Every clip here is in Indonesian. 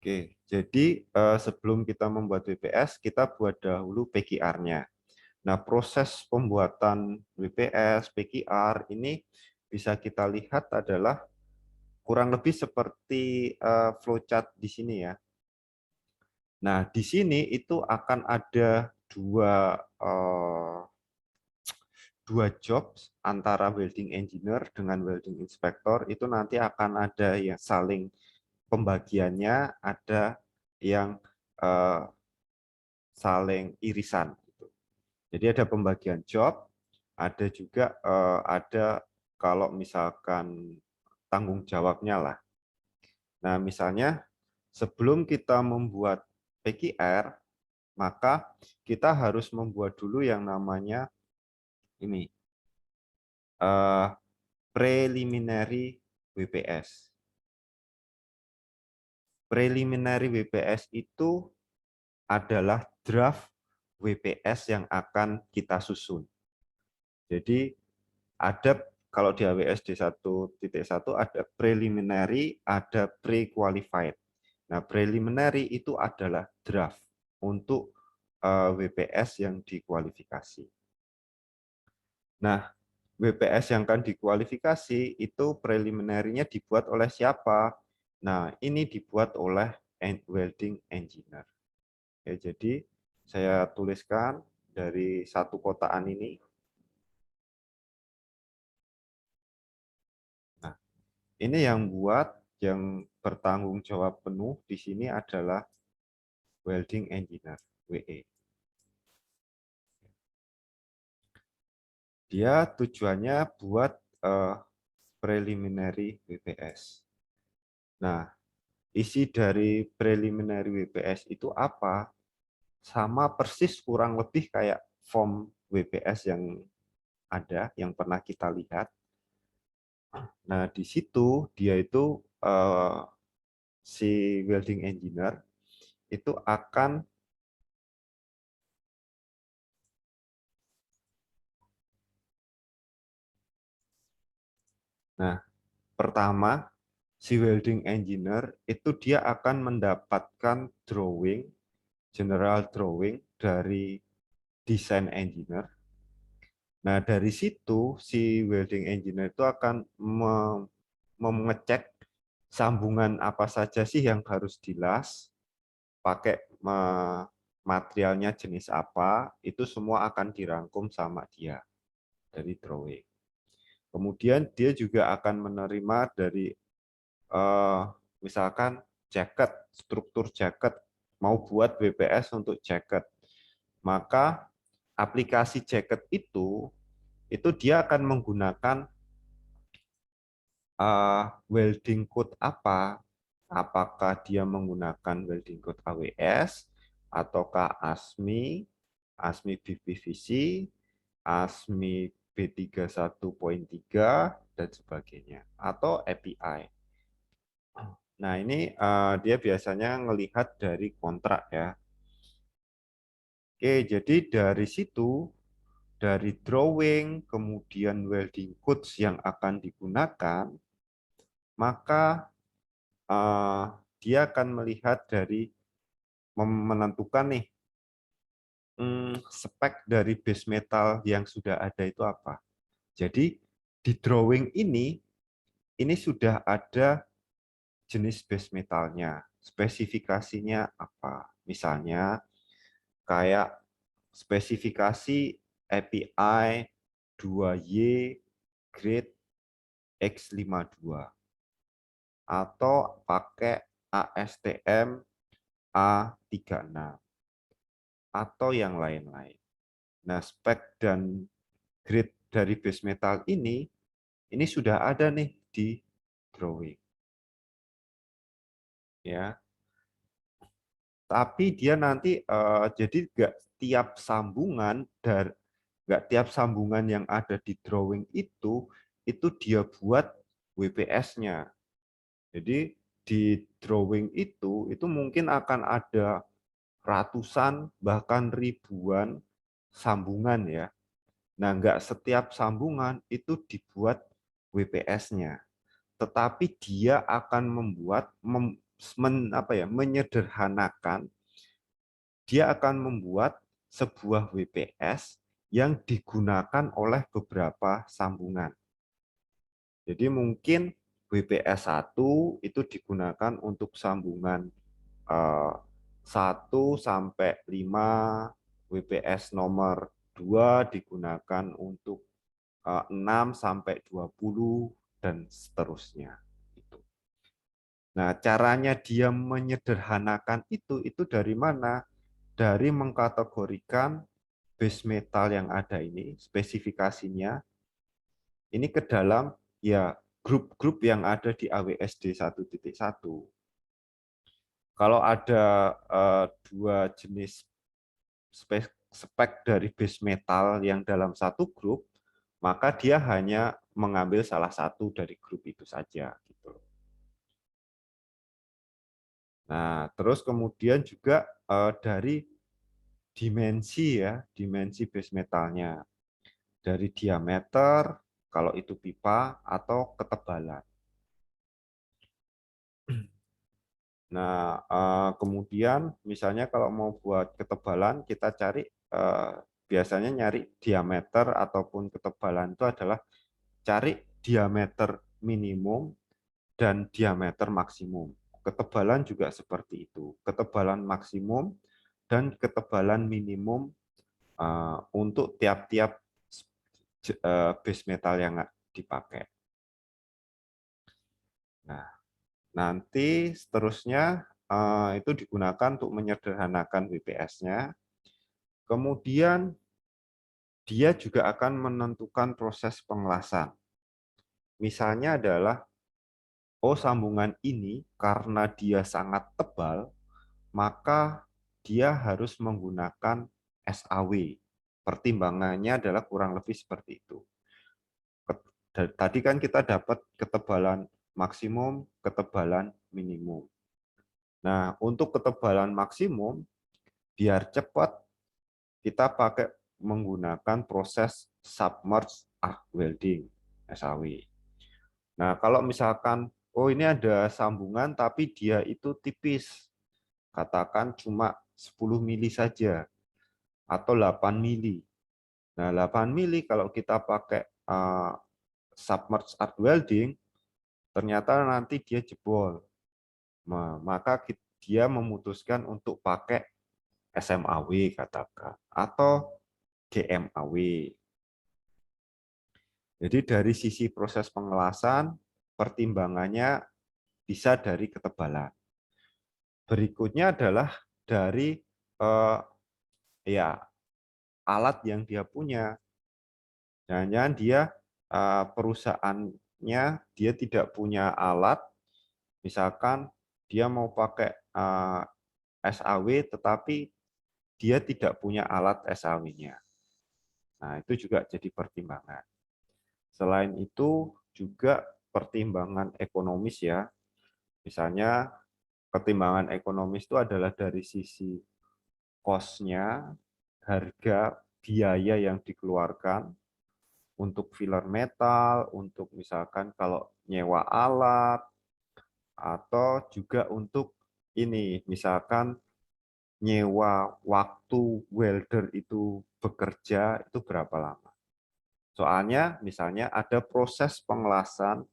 Oke, jadi sebelum kita membuat WPS, kita buat dahulu PQR-nya. Nah, proses pembuatan WPS, PQR ini bisa kita lihat adalah kurang lebih seperti flowchart di sini ya. Nah, di sini itu akan ada dua job antara welding engineer dengan welding inspector. Itu nanti akan ada yang saling pembagiannya, ada yang eh, saling irisan. Jadi ada pembagian job, ada juga ada kalau misalkan tanggung jawabnya lah. Nah, misalnya sebelum kita membuat PQR, maka kita harus membuat dulu yang namanya ini preliminary WPS. Preliminary WPS itu adalah draft WPS yang akan kita susun. Jadi ada kalau di AWSD 1.1 ada preliminary, ada pre-qualified. Nah, preliminary itu adalah draft untuk WPS yang dikualifikasi. Nah, WPS yang akan dikualifikasi itu preliminary-nya dibuat oleh siapa? Nah, ini dibuat oleh welding engineer. Ya, jadi saya tuliskan dari satu kotaan ini. Nah, ini yang yang bertanggung jawab penuh di sini adalah welding engineer, WE. Dia tujuannya buat preliminary WPS. Nah, isi dari preliminary WPS itu apa? Sama persis kurang lebih kayak form WPS yang ada, yang pernah kita lihat. Nah, di situ dia itu si welding engineer itu akan pertama si welding engineer itu dia akan mendapatkan drawing, general drawing dari desain engineer. Nah, dari situ si welding engineer itu akan mengecek sambungan apa saja sih yang harus dilas, pakai materialnya jenis apa, itu semua akan dirangkum sama dia dari drawing. Kemudian dia juga akan menerima dari misalkan jaket, struktur jaket, mau buat WPS untuk jaket. Maka aplikasi jaket itu dia akan menggunakan welding code apa? Apakah dia menggunakan welding code AWS, ataukah ASME, ASME BPVC, ASME B31.3, dan sebagainya, atau API. Nah, ini dia biasanya melihat dari kontrak ya. Oke, jadi dari situ, dari drawing, kemudian welding codes yang akan digunakan, maka dia akan melihat dari menentukan nih spek dari base metal yang sudah ada itu apa. Jadi di drawing ini sudah ada jenis base metalnya, spesifikasinya apa. Misalnya kayak spesifikasi API 2Y grade X52 atau pakai ASTM A36 atau yang lain-lain. Nah, spek dan grade dari base metal ini sudah ada nih di drawing. Ya, tapi dia nanti jadi nggak tiap sambungan dari nggak tiap sambungan yang ada di drawing itu dia buat WPS-nya. Jadi di drawing itu mungkin akan ada ratusan bahkan ribuan sambungan ya. Nah, nggak setiap sambungan itu dibuat WPS-nya, tetapi dia akan membuat menyederhanakan, dia akan membuat sebuah WPS yang digunakan oleh beberapa sambungan. Jadi mungkin WPS 1 itu digunakan untuk sambungan 1 sampai 5, WPS nomor 2 digunakan untuk 6 sampai 20 dan seterusnya. Nah, caranya dia menyederhanakan itu dari mana? Dari mengkategorikan base metal yang ada ini, spesifikasinya, ini ke dalam ya grup-grup yang ada di AWSD 1.1. Kalau ada dua jenis spek dari base metal yang dalam satu grup, maka dia hanya mengambil salah satu dari grup itu saja. Gitu. Nah, terus kemudian juga dari dimensi ya, dimensi base metalnya. Dari diameter, kalau itu pipa, atau ketebalan. Nah, kemudian misalnya kalau mau buat ketebalan, kita cari biasanya nyari diameter ataupun ketebalan itu adalah cari diameter minimum dan diameter maksimum. Ketebalan juga seperti itu. Ketebalan maksimum dan ketebalan minimum untuk tiap-tiap base metal yang dipakai. Nah, nanti seterusnya itu digunakan untuk menyederhanakan WPS-nya. Kemudian dia juga akan menentukan proses pengelasan. Misalnya adalah, oh sambungan ini karena dia sangat tebal, maka dia harus menggunakan SAW. Pertimbangannya adalah kurang lebih seperti itu. Tadi kan kita dapat ketebalan maksimum, ketebalan minimum. Nah, untuk ketebalan maksimum, biar cepat, kita pakai menggunakan proses submerged arc welding, SAW. Nah, kalau misalkan, oh ini ada sambungan tapi dia itu tipis, katakan cuma 10 mili saja, atau 8 mili. Nah, 8 mili kalau kita pakai submerged arc welding, ternyata nanti dia jebol. Maka dia memutuskan untuk pakai SMAW katakan, atau GMAW. Jadi dari sisi proses pengelasan, pertimbangannya bisa dari ketebalan. Berikutnya adalah dari ya alat yang dia punya. Jangan-jangan dia perusahaannya dia tidak punya alat, misalkan dia mau pakai SAW tetapi dia tidak punya alat SAW-nya. Nah, itu juga jadi pertimbangan. Selain itu juga pertimbangan ekonomis ya. Misalnya pertimbangan ekonomis itu adalah dari sisi cost-nya, harga, biaya yang dikeluarkan untuk filler metal, untuk misalkan kalau nyewa alat, atau juga untuk ini, misalkan nyewa waktu welder itu bekerja itu berapa lama. Soalnya misalnya ada proses pengelasan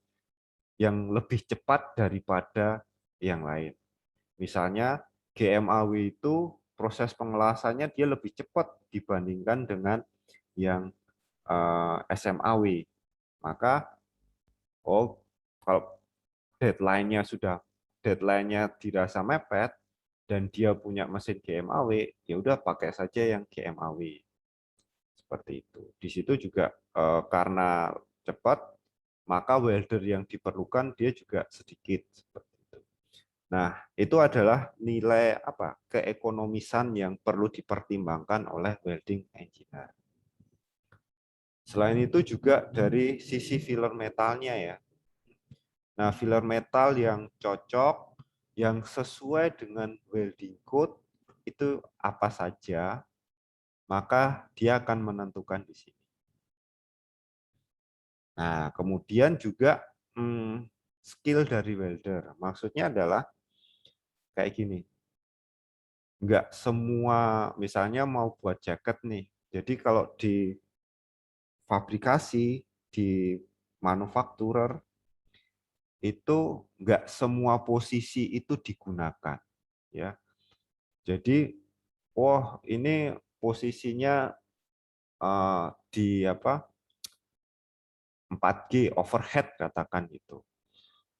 yang lebih cepat daripada yang lain. Misalnya GMAW itu proses pengelasannya dia lebih cepat dibandingkan dengan yang SMAW. Maka kalau deadline-nya dirasa mepet dan dia punya mesin GMAW, ya udah pakai saja yang GMAW. Seperti itu. Di situ juga karena cepat, maka welder yang diperlukan dia juga sedikit. Seperti itu. Nah, itu adalah nilai keekonomisan yang perlu dipertimbangkan oleh welding engineer. Selain itu juga dari sisi filler metalnya ya. Nah, filler metal yang cocok, yang sesuai dengan welding code itu apa saja, maka dia akan menentukan di sini. Nah, kemudian juga skill dari welder. Maksudnya adalah kayak gini. Nggak semua, misalnya mau buat jaket nih. Jadi kalau di fabrikasi, di manufakturer, itu nggak semua posisi itu digunakan. Ya, jadi, oh ini posisinya di apa 4G overhead katakan itu.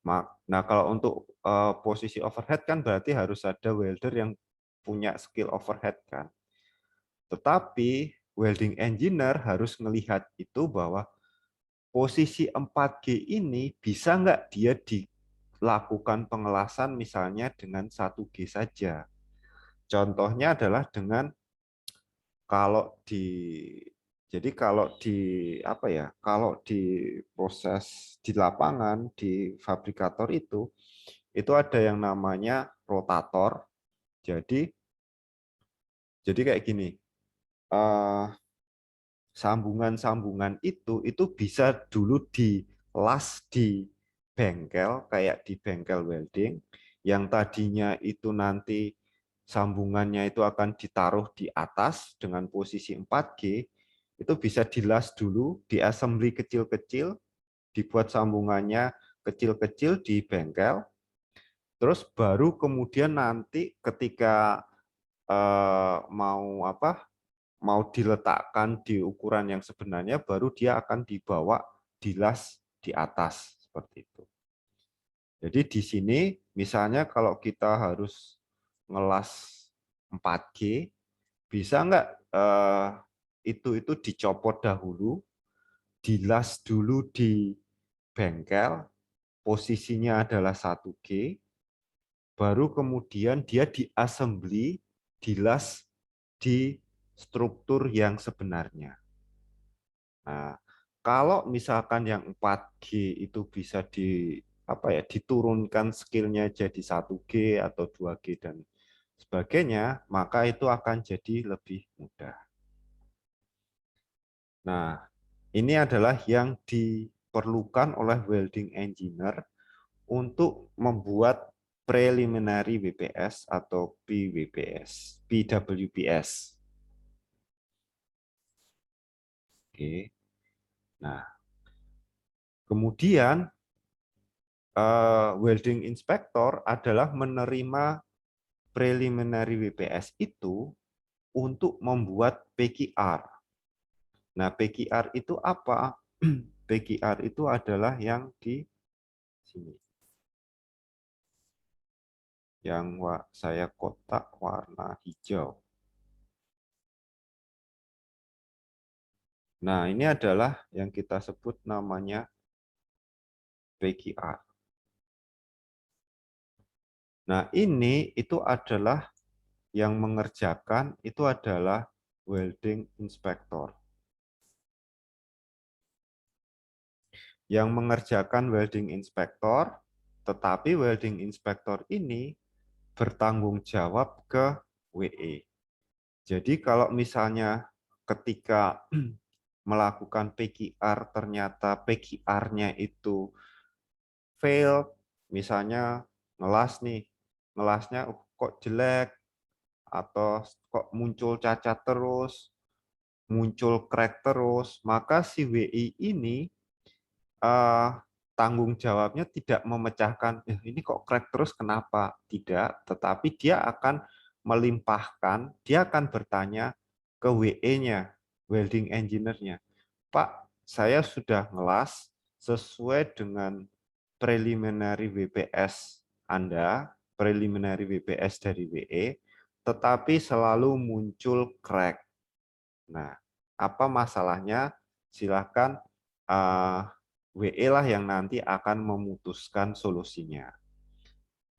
Nah, kalau untuk posisi overhead kan berarti harus ada welder yang punya skill overhead kan. Tetapi welding engineer harus melihat itu bahwa posisi 4G ini bisa nggak dia dilakukan pengelasan misalnya dengan 1G saja. Contohnya adalah dengan kalau di jadi kalau di apa ya? Kalau di proses di lapangan di fabrikator itu ada yang namanya rotator. Jadi kayak gini. eh, Sambungan-sambungan itu bisa dulu dilas di bengkel kayak di bengkel welding yang tadinya itu nanti sambungannya itu akan ditaruh di atas dengan posisi 4G, itu bisa dilas dulu, diassembly kecil-kecil, dibuat sambungannya kecil-kecil di bengkel, terus baru kemudian nanti ketika mau apa mau diletakkan di ukuran yang sebenarnya, baru dia akan dibawa dilas di atas seperti itu. Jadi di sini misalnya kalau kita harus ngelas 4G, bisa nggak itu dicopot dahulu, dilas dulu di bengkel, posisinya adalah 1G, baru kemudian dia diassembly, dilas di struktur yang sebenarnya. Nah, kalau misalkan yang 4G itu bisa diturunkan skillnya jadi 1G atau 2G dan sebagainya, maka itu akan jadi lebih mudah. Nah, ini adalah yang diperlukan oleh welding engineer untuk membuat preliminary WPS atau PWPS, PWPS. Oke. Nah, kemudian welding inspector adalah menerima preliminary WPS itu untuk membuat PQR. Nah, PQR itu apa? PQR itu adalah yang di sini. Yang saya kotak warna hijau. Nah, ini adalah yang kita sebut namanya PQR. Nah, ini itu adalah yang mengerjakan itu adalah welding inspector. Yang mengerjakan welding inspector, tetapi welding inspector ini bertanggung jawab ke WE. Jadi kalau misalnya ketika melakukan PQR ternyata PQR-nya itu fail, misalnya ngelasnya kok jelek atau kok muncul cacat terus, muncul crack terus, maka si WI ini tanggung jawabnya tidak memecahkan, ini kok crack terus kenapa? Tidak, tetapi dia akan melimpahkan, dia akan bertanya ke WE-nya, welding engineer-nya. Pak, saya sudah ngelas sesuai dengan preliminary WPS Anda, preliminary WPS dari WE, tetapi selalu muncul crack. Nah, apa masalahnya? Silakan WE lah yang nanti akan memutuskan solusinya.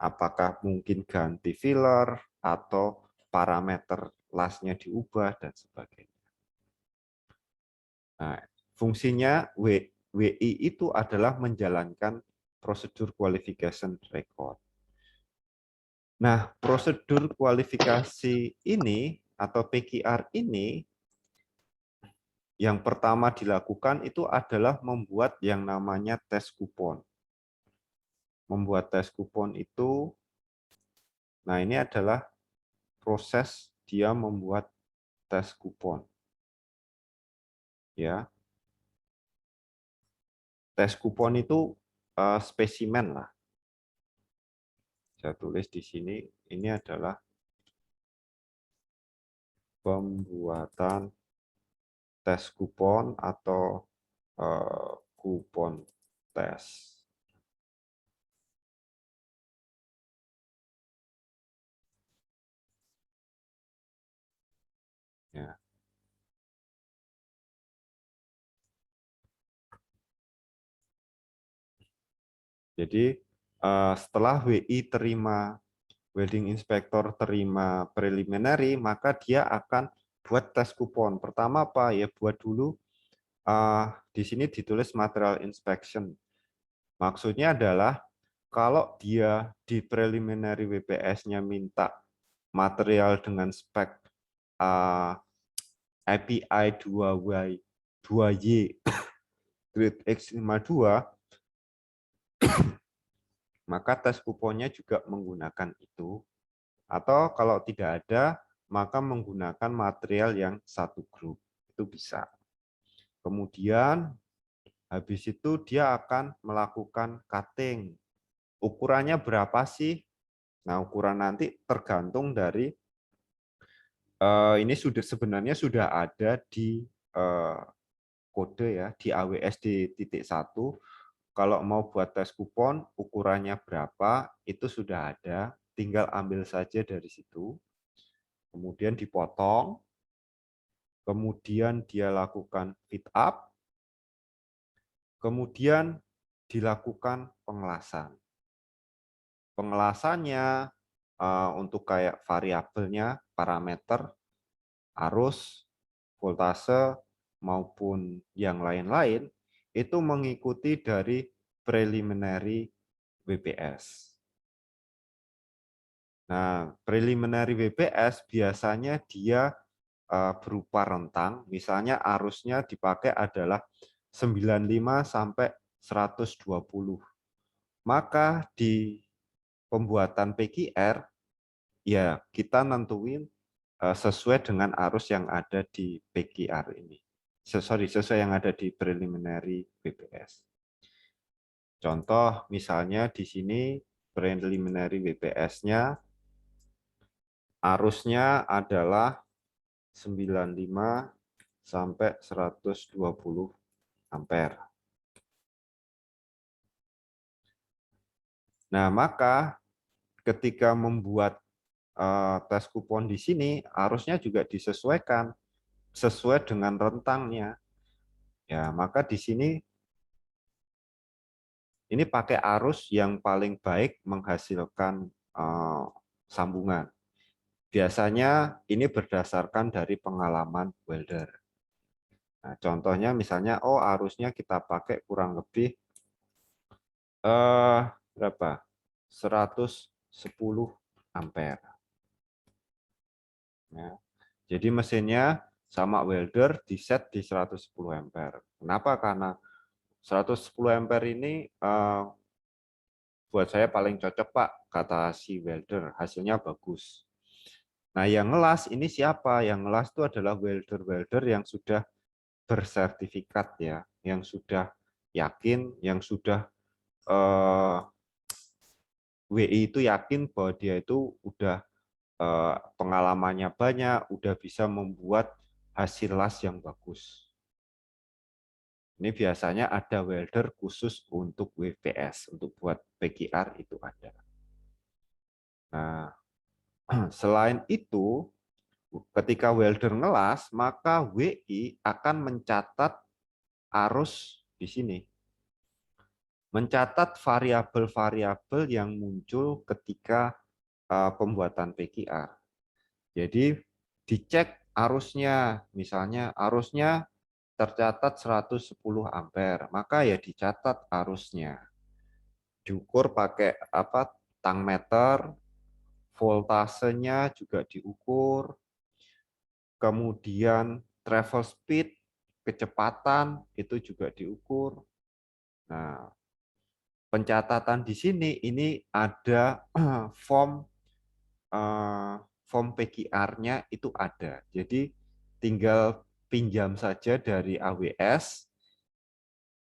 Apakah mungkin ganti filler atau parameter lasnya diubah dan sebagainya. Nah, fungsinya WI itu adalah menjalankan prosedur qualification record. Nah, prosedur kualifikasi ini atau PQR ini yang pertama dilakukan itu adalah membuat yang namanya tes kupon. Membuat tes kupon itu Nah, ini adalah proses dia membuat tes kupon. Ya, tes kupon itu spesimen lah. Saya tulis di sini, ini adalah pembuatan tes kupon atau kupon tes. Ya. Jadi setelah WI terima, welding inspector terima preliminary, maka dia akan buat tes kupon. Pertama apa ya, buat dulu di sini ditulis material inspection. Maksudnya adalah kalau dia di preliminary WPS-nya minta material dengan spek API 2Y grade X52, maka tes kuponnya juga menggunakan itu. Atau kalau tidak ada, maka menggunakan material yang satu grup. Itu bisa. Kemudian, habis itu dia akan melakukan cutting. Ukurannya berapa sih? Nah, ukuran nanti tergantung dari, ini sudah sebenarnya sudah ada di kode ya, di AWSD.1. Kalau mau buat tes kupon, ukurannya berapa, itu sudah ada. Tinggal ambil saja dari situ. Kemudian dipotong. Kemudian dia lakukan fit up. Kemudian dilakukan pengelasan. Pengelasannya untuk kayak variabelnya, parameter, arus, voltase, maupun yang lain-lain, itu mengikuti dari preliminary WPS. Nah, preliminary WPS biasanya dia berupa rentang, misalnya arusnya dipakai adalah 95 sampai 120. Maka di pembuatan PQR, ya kita nentuin sesuai dengan arus yang ada di PQR ini. Sesuai yang ada di preliminary WPS. Contoh misalnya di sini preliminary WPS-nya arusnya adalah 95 sampai 120 ampere. Nah, maka ketika membuat tes kupon di sini, arusnya juga disesuaikan sesuai dengan rentangnya. Ya, maka di sini ini pakai arus yang paling baik menghasilkan sambungan. Biasanya ini berdasarkan dari pengalaman welder. Nah, contohnya misalnya, oh arusnya kita pakai kurang lebih berapa? 110 ampere. Ya. Jadi mesinnya sama welder di set di 110 ampere. Kenapa? Karena 110 ampere ini buat saya paling cocok, Pak, kata si welder. Hasilnya bagus. Nah, yang ngelas ini siapa? Yang ngelas itu adalah welder-welder yang sudah bersertifikat ya, yang sudah yakin, yang sudah WI itu yakin bahwa dia itu udah pengalamannya banyak, udah bisa membuat hasil las yang bagus. Ini biasanya ada welder khusus untuk WPS, untuk buat PQR itu ada. Nah, selain itu, ketika welder ngelas, maka WI akan mencatat arus di sini. Mencatat variabel-variabel yang muncul ketika pembuatan PQR. Jadi dicek arusnya, misalnya arusnya tercatat 110 ampere, maka ya dicatat arusnya. Diukur pakai apa? Tang meter, voltasenya juga diukur, kemudian travel speed, kecepatan itu juga diukur. Nah, pencatatan di sini ini ada form form PQR-nya itu ada. Jadi tinggal pinjam saja dari AWS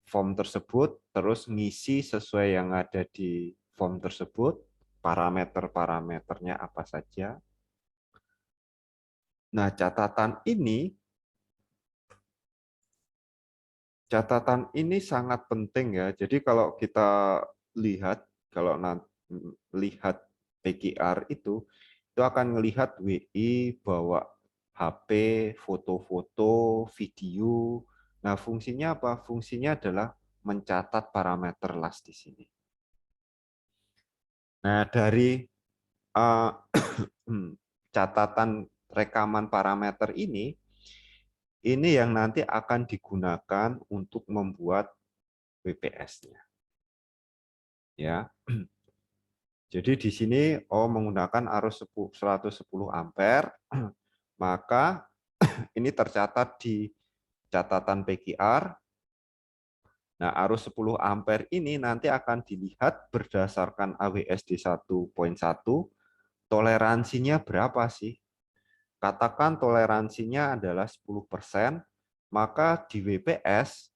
form tersebut, terus ngisi sesuai yang ada di form tersebut, parameter-parameternya apa saja. Nah, catatan ini sangat penting ya. Jadi kalau kita lihat, kalau lihat PQR itu akan melihat WI, bawa HP, foto-foto, video. Nah, fungsinya apa? Fungsinya adalah mencatat parameter las di sini. Nah, dari catatan rekaman parameter ini yang nanti akan digunakan untuk membuat WPS-nya. Ya. Jadi di sini menggunakan arus 110 ampere, maka ini tercatat di catatan PQR. Nah, arus 10 ampere ini nanti akan dilihat berdasarkan AWSD 1.1, toleransinya berapa sih? Katakan toleransinya adalah 10%, maka di WPS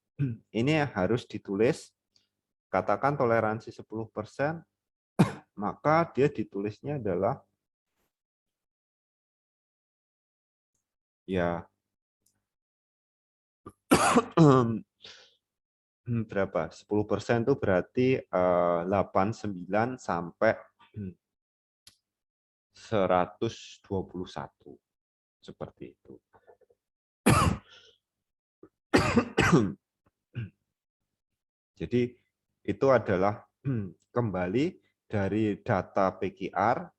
ini harus ditulis, katakan toleransi 10%, maka dia ditulisnya adalah ya berapa? 10% itu berarti 89 sampai 121. Seperti itu. Jadi itu adalah kembali dari data PQR,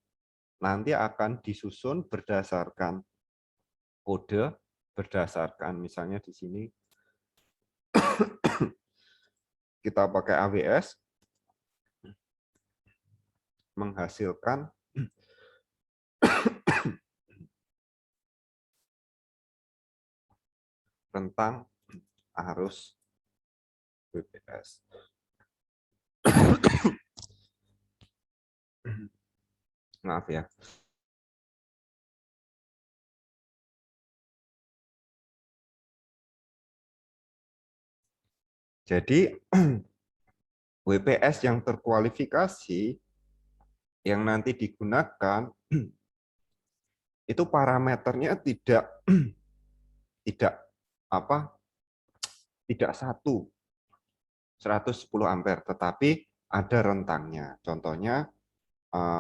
nanti akan disusun berdasarkan kode, berdasarkan misalnya di sini kita pakai AWS, menghasilkan rentang arus WPS. Maaf ya. Jadi WPS yang terkualifikasi yang nanti digunakan itu parameternya tidak apa? Tidak satu 110 ampere, tetapi ada rentangnya. Contohnya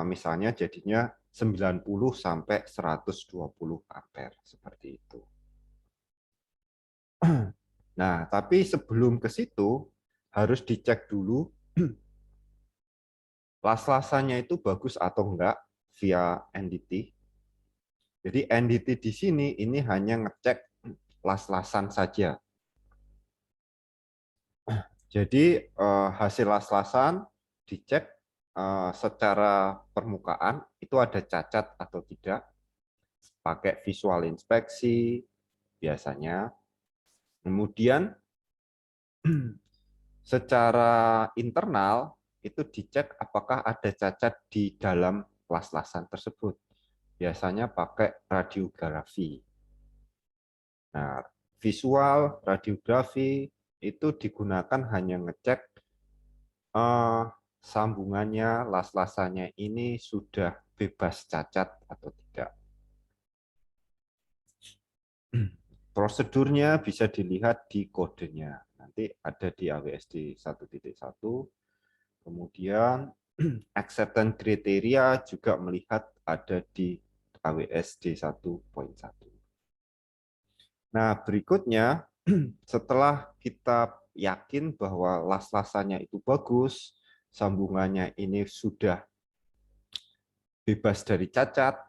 misalnya jadinya 90 sampai 120 ampere seperti itu. Nah, tapi sebelum ke situ harus dicek dulu las-lasannya itu bagus atau enggak via NDT. Jadi NDT di sini ini hanya ngecek las-lasan saja. Jadi hasil las-lasan dicek secara permukaan itu ada cacat atau tidak, pakai visual inspeksi biasanya. Kemudian secara internal itu dicek apakah ada cacat di dalam las-lasan tersebut. Biasanya pakai radiografi. Nah, visual radiografi itu digunakan hanya ngecek sambungannya, las-lasannya ini sudah bebas cacat atau tidak. Prosedurnya bisa dilihat di kodenya. Nanti ada di AWSD 1.1. Kemudian acceptance kriteria juga melihat ada di AWSD 1.1. Nah, berikutnya setelah kita yakin bahwa las-lasannya itu bagus, sambungannya ini sudah bebas dari cacat,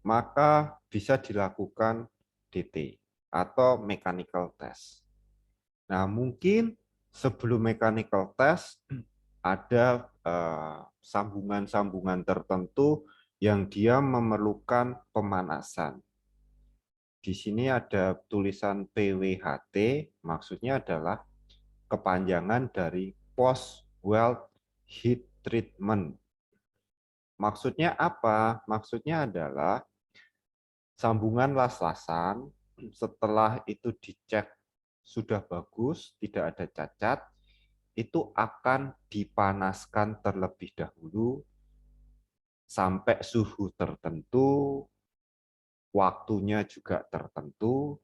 maka bisa dilakukan DT atau mechanical test. Nah, mungkin sebelum mechanical test ada sambungan-sambungan tertentu yang dia memerlukan pemanasan. Di sini ada tulisan PWHT, maksudnya adalah kepanjangan dari Post Weld Heat Treatment. Maksudnya apa? Maksudnya adalah sambungan las-lasan setelah itu dicek sudah bagus, tidak ada cacat, itu akan dipanaskan terlebih dahulu sampai suhu tertentu, waktunya juga tertentu.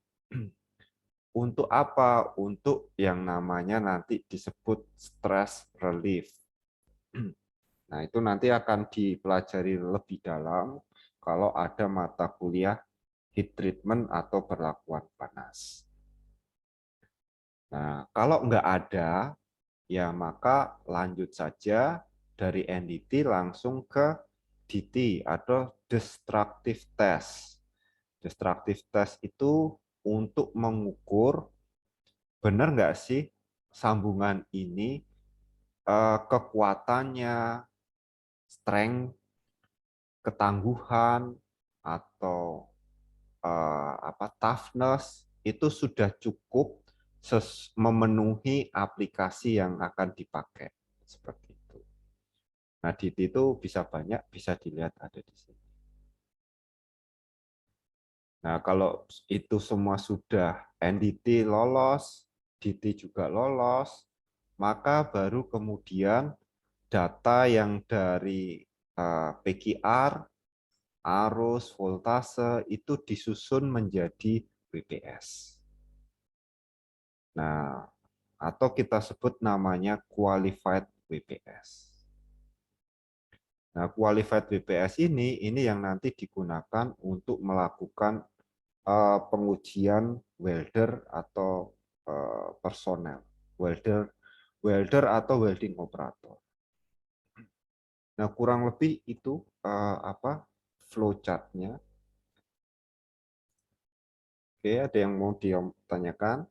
Untuk apa? Untuk yang namanya nanti disebut stress relief. Nah, itu nanti akan dipelajari lebih dalam kalau ada mata kuliah heat treatment atau perlakuan panas. Nah, kalau nggak ada, ya maka lanjut saja dari NDT langsung ke DT atau destructive test. Destructive test itu untuk mengukur benar nggak sih sambungan ini kekuatannya, strength, ketangguhan, atau toughness itu sudah cukup memenuhi aplikasi yang akan dipakai seperti itu. Nah, DT itu bisa banyak, bisa dilihat ada di sini. Nah, kalau itu semua sudah NDT lolos, DT juga lolos, maka baru kemudian data yang dari PQR, arus, voltase itu disusun menjadi WPS. Nah, atau kita sebut namanya qualified WPS. Nah, qualified WPS ini yang nanti digunakan untuk melakukan pengujian welder atau personel, welder atau welding operator. Nah, kurang lebih itu flowchart-nya. Oke, ada yang mau ditanyakan?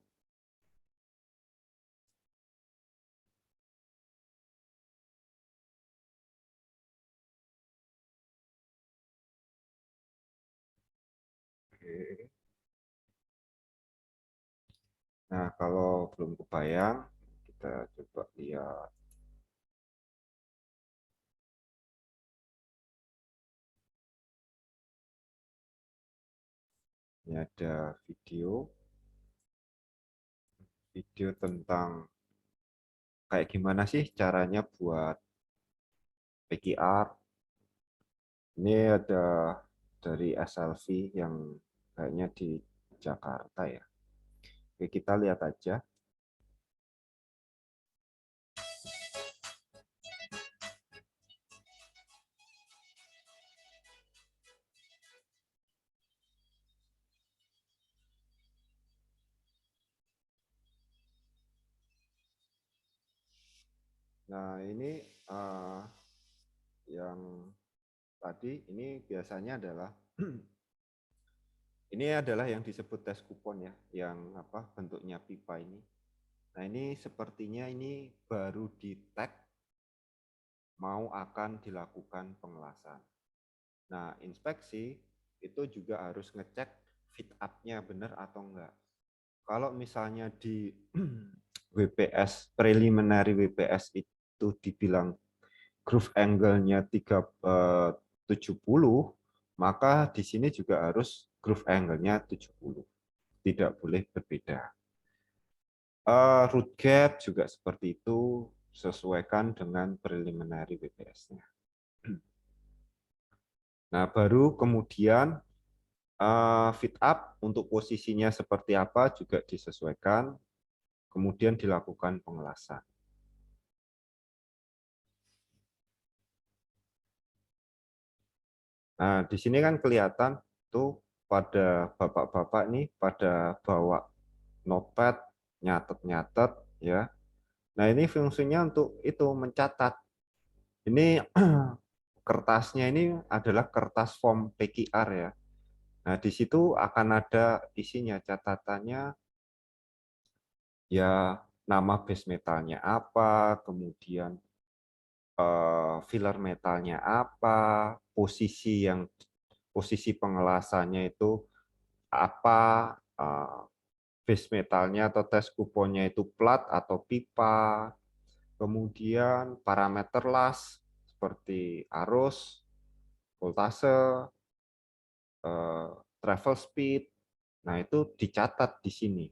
Oke. Nah, kalau belum kebayang, kita coba lihat. Ini ada video tentang kayak gimana sih caranya buat PQR. Ini ada dari SLV yang kayaknya di Jakarta ya. Oke, kita lihat aja. Nah, ini yang tadi ini biasanya adalah ini adalah yang disebut tes kupon ya, yang bentuknya pipa ini. Nah, ini sepertinya ini baru di tag mau akan dilakukan pengelasan. Nah, inspeksi itu juga harus ngecek fit up-nya benar atau enggak. Kalau misalnya di WPS, preliminary WPS itu dibilang groove angle-nya 70, maka di sini juga harus groove angle-nya 70. Tidak boleh berbeda. Root gap juga seperti itu, sesuaikan dengan preliminary WPS-nya. Nah, baru kemudian fit up untuk posisinya seperti apa juga disesuaikan, kemudian dilakukan pengelasan. Nah, di sini kan kelihatan tuh pada bapak-bapak nih pada bawa notepad, nyatet-nyatet ya. Nah, ini fungsinya untuk itu mencatat. Ini kertasnya ini adalah kertas form PQR ya. Nah, di situ akan ada isinya catatannya ya, nama base metalnya apa, kemudian filler metalnya apa, posisi pengelasannya itu apa, base metalnya atau tes kuponnya itu plat atau pipa, kemudian parameter las seperti arus, voltase, travel speed. Nah, itu dicatat di sini.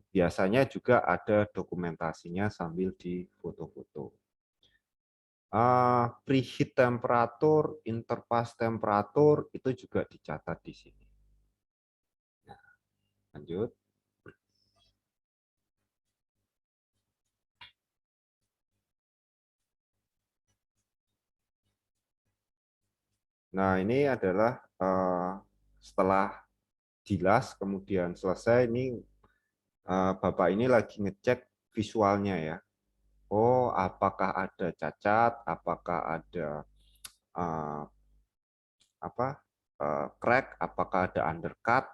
Biasanya juga ada dokumentasinya sambil di foto-foto. Preheat temperatur, interpass temperatur, itu juga dicatat di sini. Nah, lanjut. Nah, ini adalah setelah jelas, kemudian selesai, ini Bapak ini lagi ngecek visualnya ya. Oh, apakah ada cacat, apakah ada crack, apakah ada undercut,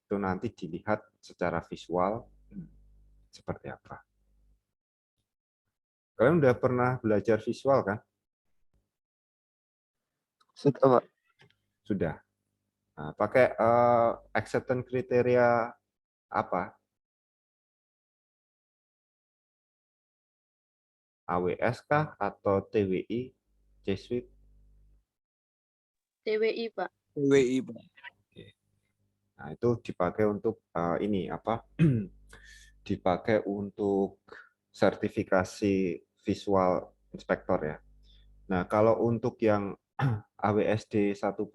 itu nanti dilihat secara visual seperti apa. Kalian udah pernah belajar visual kan? Sudah, Pak. Sudah. Nah, pakai acceptance kriteria apa? AWS kah atau TWI, C Suite? TWI, Pak. WI, Pak. Nah, itu dipakai untuk ini apa? Dipakai untuk sertifikasi visual inspektor ya. Nah, kalau untuk yang AWSD 1.1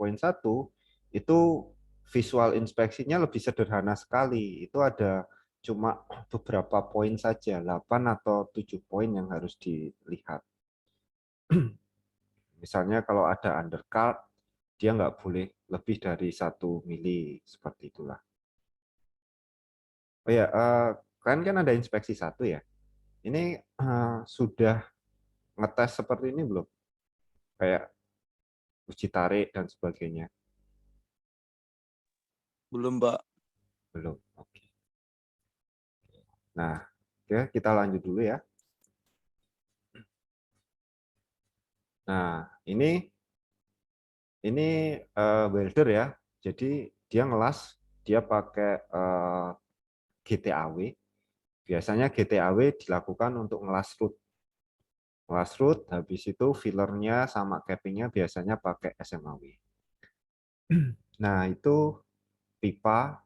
itu visual inspeksinya lebih sederhana sekali. Itu ada cuma beberapa poin saja, 8 atau 7 poin yang harus dilihat. Misalnya kalau ada undercut, dia nggak boleh lebih dari 1 mili, seperti itulah. Oh ya, kalian kan ada inspeksi 1 ya. Ini sudah ngetes seperti ini belum? Kayak uji tarik dan sebagainya. Belum, Pak. Belum. Oke. Nah, oke, kita lanjut dulu ya. Nah, ini welder ya. Jadi dia ngelas, dia pakai GTAW. Biasanya GTAW dilakukan untuk ngelas root. Ngelas root, habis itu fillernya sama cappingnya biasanya pakai SMAW. Nah, itu pipa.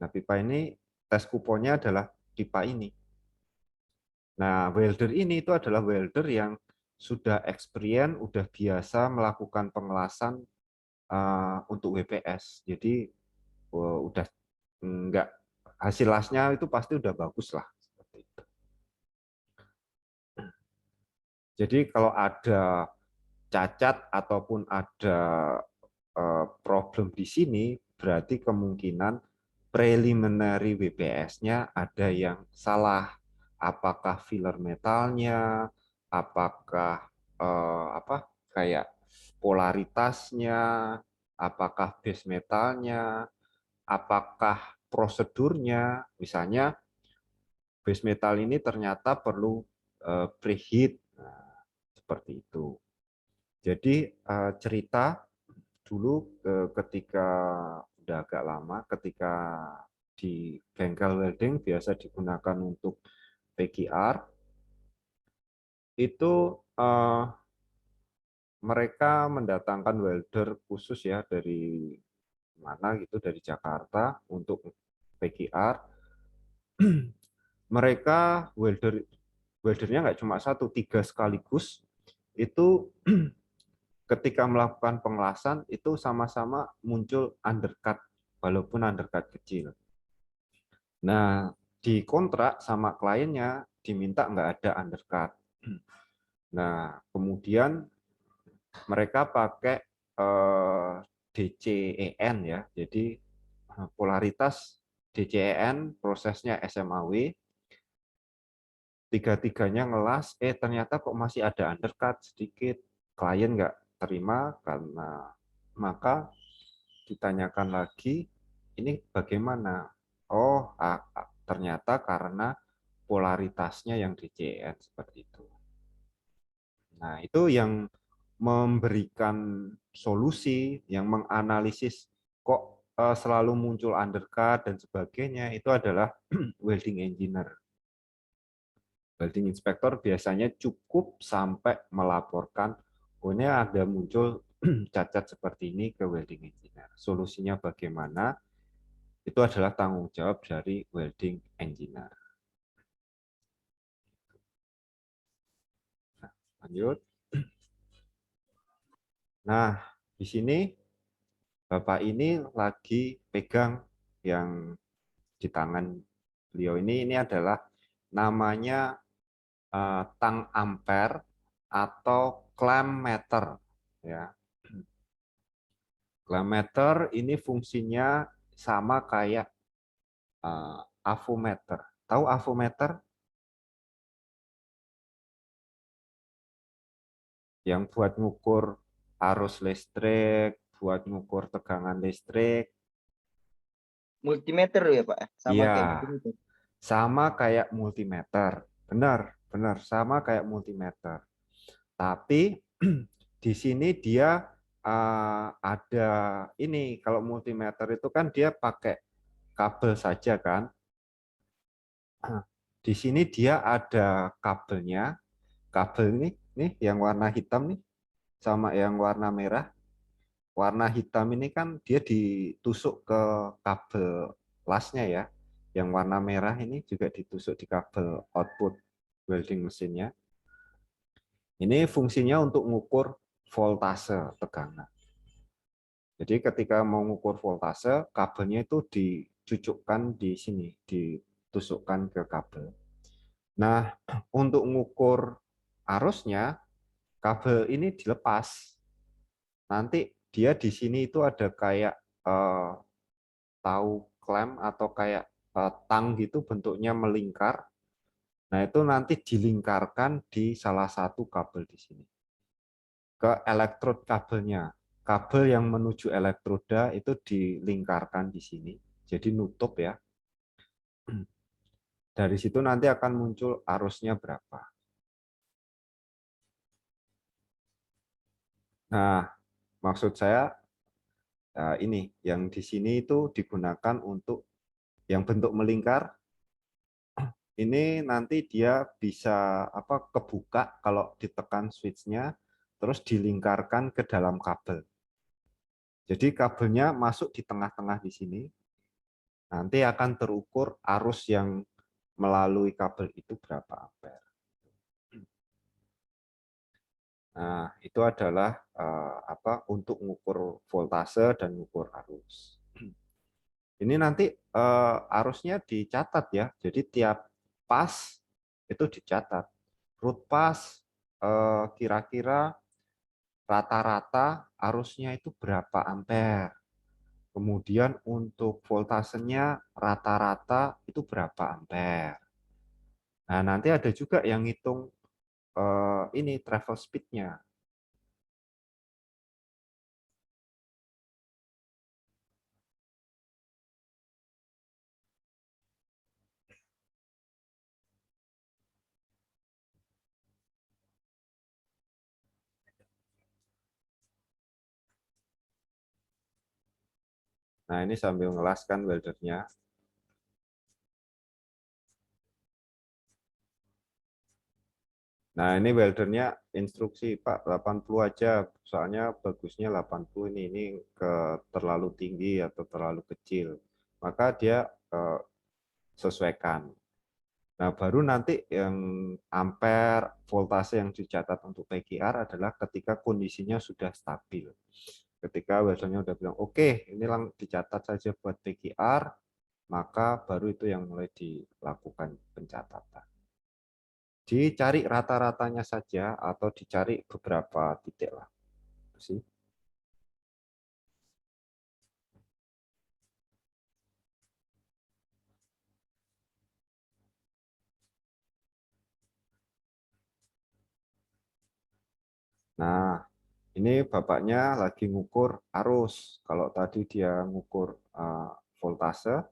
Nah, pipa ini tes kuponnya adalah pipa ini. Nah, welder ini itu adalah welder yang sudah experience, udah biasa melakukan pengelasan untuk WPS. Jadi udah enggak, hasil lasnya itu pasti udah bagus lah. Jadi kalau ada cacat ataupun ada problem di sini, berarti kemungkinan preliminary WPS-nya ada yang salah. Apakah filler metalnya, apakah kayak polaritasnya, apakah base metalnya, apakah prosedurnya, misalnya base metal ini ternyata perlu preheat, nah, seperti itu. Jadi cerita dulu ketika udah agak lama, ketika di bengkel welding biasa digunakan untuk PGR, itu mereka mendatangkan welder khusus ya dari mana gitu, dari Jakarta untuk PGR. Mereka weldernya nggak cuma 1, 3 sekaligus. Itu ketika melakukan pengelasan itu sama-sama muncul undercut, walaupun undercut kecil. Nah, di kontrak sama kliennya diminta nggak ada undercut. Nah, kemudian mereka pakai DCEN ya, jadi polaritas DCEN, prosesnya SMAW, tiga-tiganya ngelas, ternyata kok masih ada undercut sedikit, klien nggak terima, karena maka ditanyakan lagi, ini bagaimana? Oh, ternyata karena polaritasnya yang DCN seperti itu. Nah, itu yang memberikan solusi, yang menganalisis kok selalu muncul undercut dan sebagainya, itu adalah welding engineer. Welding inspector biasanya cukup sampai melaporkan, oh ini ada muncul cacat seperti ini ke welding engineer. Solusinya bagaimana? Itu adalah tanggung jawab dari welding engineer. Nah, lanjut. Nah, di sini Bapak ini lagi pegang yang di tangan beliau ini adalah namanya tang ampere atau clamp meter, ya. Clamp meter ini fungsinya sama kayak avometer. Tahu avometer? Yang buat ngukur arus listrik, buat ngukur tegangan listrik. Multimeter ya Pak, sama Iya, kayak multimeter. sama kayak multimeter. Benar, benar, sama kayak multimeter. Tapi di sini dia ada ini, kalau multimeter itu kan dia pakai kabel saja kan. Di sini dia ada kabelnya, kabel ini nih yang warna hitam nih sama yang warna merah. Warna hitam ini kan dia ditusuk ke kabel lasnya ya. Yang warna merah ini juga ditusuk di kabel output welding mesinnya. Ini fungsinya untuk mengukur voltase tegangan. Jadi ketika mau mengukur voltase, kabelnya itu dicucukkan di sini, ditusukkan ke kabel. Nah, untuk mengukur arusnya, kabel ini dilepas. Nanti dia di sini itu ada kayak tahu klem atau kayak tang gitu bentuknya melingkar. Nah, itu nanti dilingkarkan di salah satu kabel di sini. Ke elektrod kabelnya. Kabel yang menuju elektroda itu dilingkarkan di sini. Jadi nutup ya. Dari situ nanti akan muncul arusnya berapa. Nah, maksud saya ini yang di sini itu digunakan untuk yang bentuk melingkar. Ini nanti dia bisa kebuka kalau ditekan switch-nya, terus dilingkarkan ke dalam kabel. Jadi kabelnya masuk di tengah-tengah di sini, nanti akan terukur arus yang melalui kabel itu berapa ampere. Nah, itu adalah untuk mengukur voltase dan mengukur arus. Ini nanti arusnya dicatat ya. Jadi tiap pas itu dicatat. Root pas kira-kira rata-rata arusnya itu berapa ampere. Kemudian untuk voltasenya rata-rata itu berapa ampere. Nah, nanti ada juga yang ngitung ini travel speed-nya. Nah, ini sambil ngelaskan weldernya. Nah, ini weldernya instruksi, Pak, 80 aja. Soalnya bagusnya 80 ini terlalu tinggi atau terlalu kecil. Maka dia sesuaikan. Nah, baru nanti yang ampere, voltase yang dicatat untuk PQR adalah ketika kondisinya sudah stabil. Ketika weldernya udah bilang, oke, ini dicatat saja buat PQR, maka baru itu yang mulai dilakukan pencatatan. Dicari rata-ratanya saja atau dicari beberapa titik lah. Itu sih. Nah, ini bapaknya lagi ngukur arus. Kalau tadi dia ngukur voltase,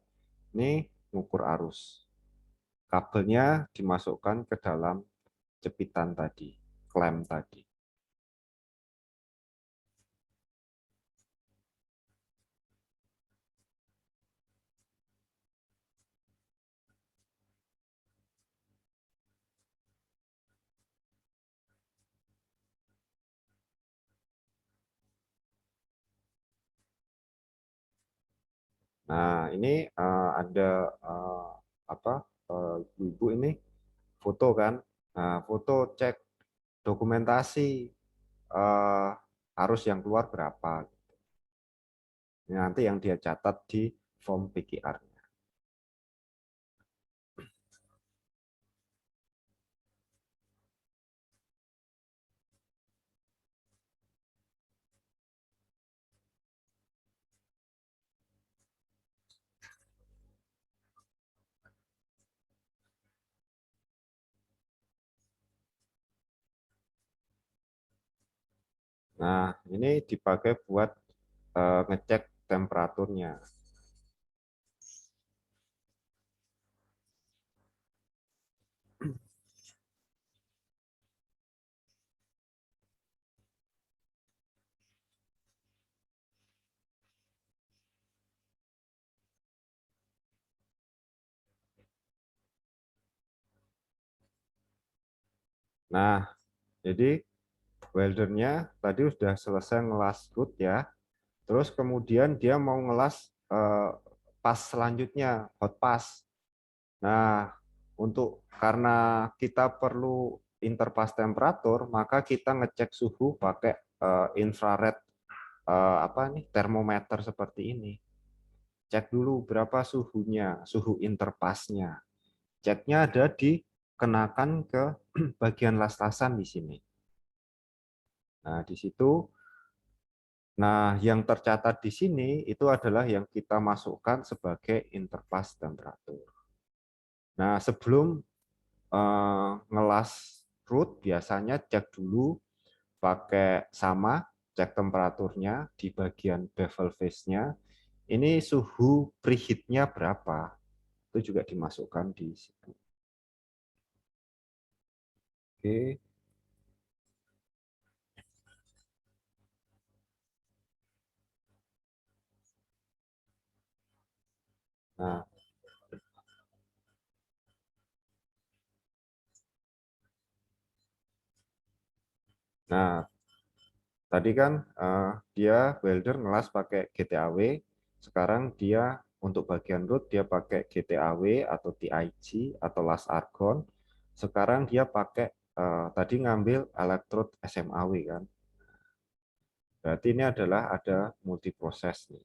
ini ngukur arus. Kabelnya dimasukkan ke dalam jepitan tadi, klem tadi. Nah, ini ada apa? Ibu ini foto kan. Nah, foto cek dokumentasi eh, harus yang keluar berapa. Ini nanti yang dia catat di form PKR. Nah, ini dipakai buat ngecek temperaturnya. Nah, jadi weldernya tadi sudah selesai ngelas root ya. Terus kemudian dia mau ngelas pas selanjutnya, hot pass. Nah, karena kita perlu interpas temperatur, maka kita ngecek suhu pakai infrared apa nih termometer seperti ini. Cek dulu berapa suhunya, suhu interpasnya. Ceknya ada dikenakan ke bagian las-lasan di sini. Nah, di situ. Nah, yang tercatat di sini itu adalah yang kita masukkan sebagai interpas temperatur. Nah, sebelum ngelas root, biasanya cek dulu pakai sama, cek temperaturnya di bagian bevel face-nya. Ini suhu preheat-nya berapa? Itu juga dimasukkan di situ. Oke. Nah, nah tadi kan dia welder ngelas pakai GTAW, sekarang dia untuk bagian root dia pakai GTAW atau TIG atau las argon. Sekarang dia pakai tadi ngambil elektrod SMAW kan. Berarti ini adalah ada multiproses nih.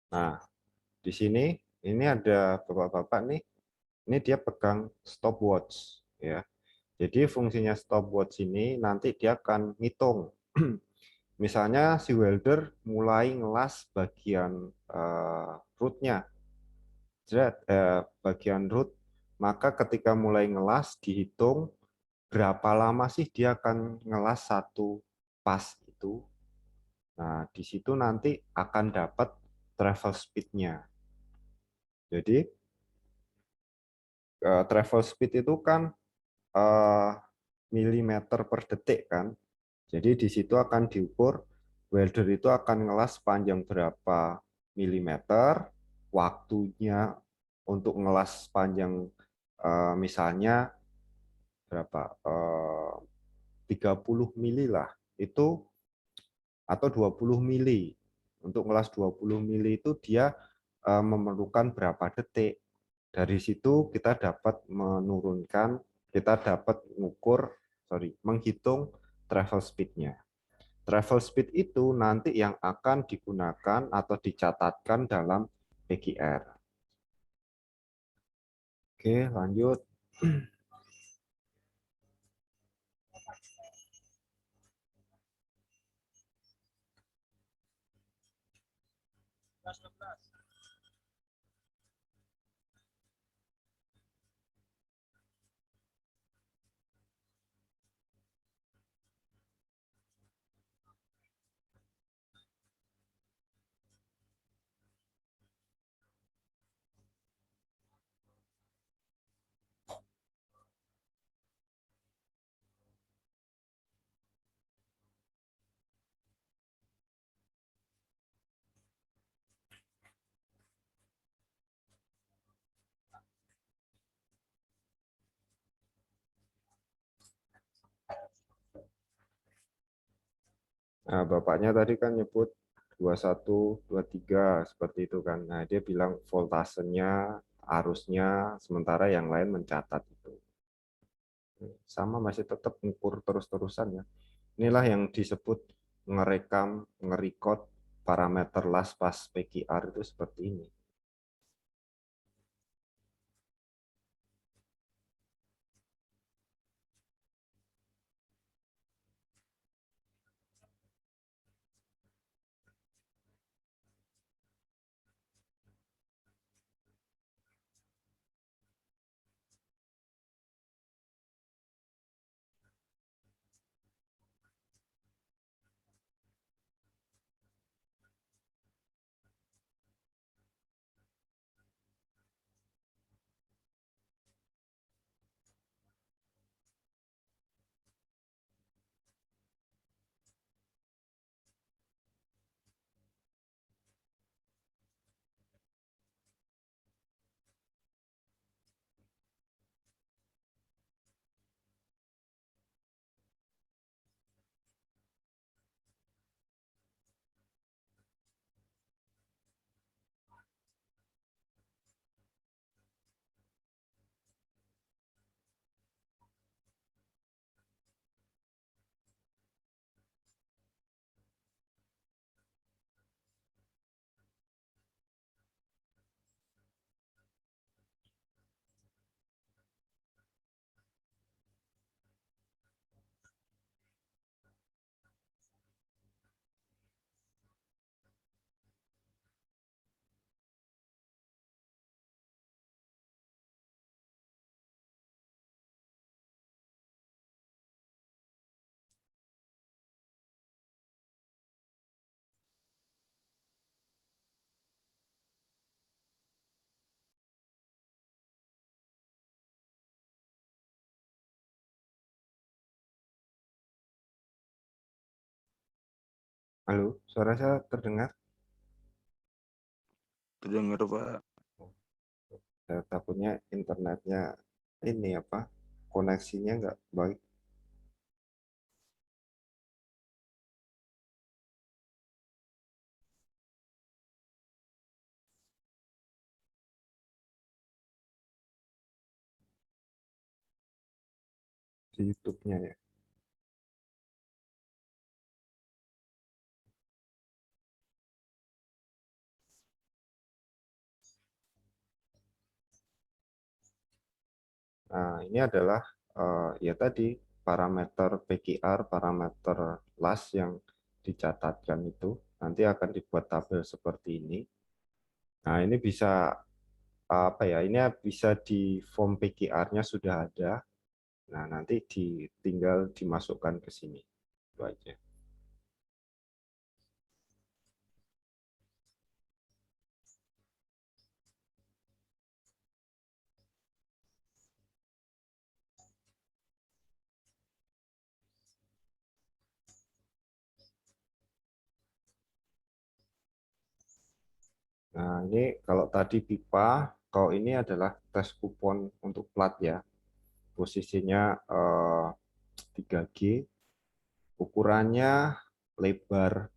Nah, di sini ini ada bapak-bapak nih. Ini dia pegang stopwatch ya. Jadi fungsinya stopwatch ini nanti dia akan ngitung. Misalnya si welder mulai ngelas bagian rootnya, bagian root, maka ketika mulai ngelas dihitung berapa lama sih dia akan ngelas satu pas itu. Nah, di situ nanti akan dapat travel speed-nya. Jadi travel speed itu kan eh, milimeter per detik kan. Jadi di situ akan diukur welder itu akan ngelas panjang berapa milimeter, waktunya untuk ngelas panjang misalnya berapa 30 mili lah itu atau 20 mili. Untuk ngelas 20 mili itu dia memerlukan berapa detik. Dari situ kita dapat menurunkan, kita dapat menghitung travel speed-nya. Travel speed itu nanti yang akan digunakan atau dicatatkan dalam PQR. Oke, lanjut. Nah, bapaknya tadi kan nyebut 21, 23 seperti itu kan. Nah, dia bilang voltasenya, arusnya, sementara yang lain mencatat itu. Sama masih tetap ngukur terus-terusan ya. Inilah yang disebut ngerekam, ngerecord parameter las pas PQR itu seperti ini. Halo, suara saya terdengar? Terdengar Pak. Saya takutnya internetnya ini apa, koneksinya nggak baik di YouTube-nya ya. Nah, ini adalah ya tadi parameter PQR, parameter las yang dicatatkan itu nanti akan dibuat tabel seperti ini. Nah, ini bisa apa ya? Ini bisa di form PQR-nya sudah ada. Nah, nanti tinggal dimasukkan ke sini. Itu aja. Nah, ini kalau tadi pipa, kalau ini adalah tes kupon untuk plat ya. Posisinya 3G, ukurannya lebar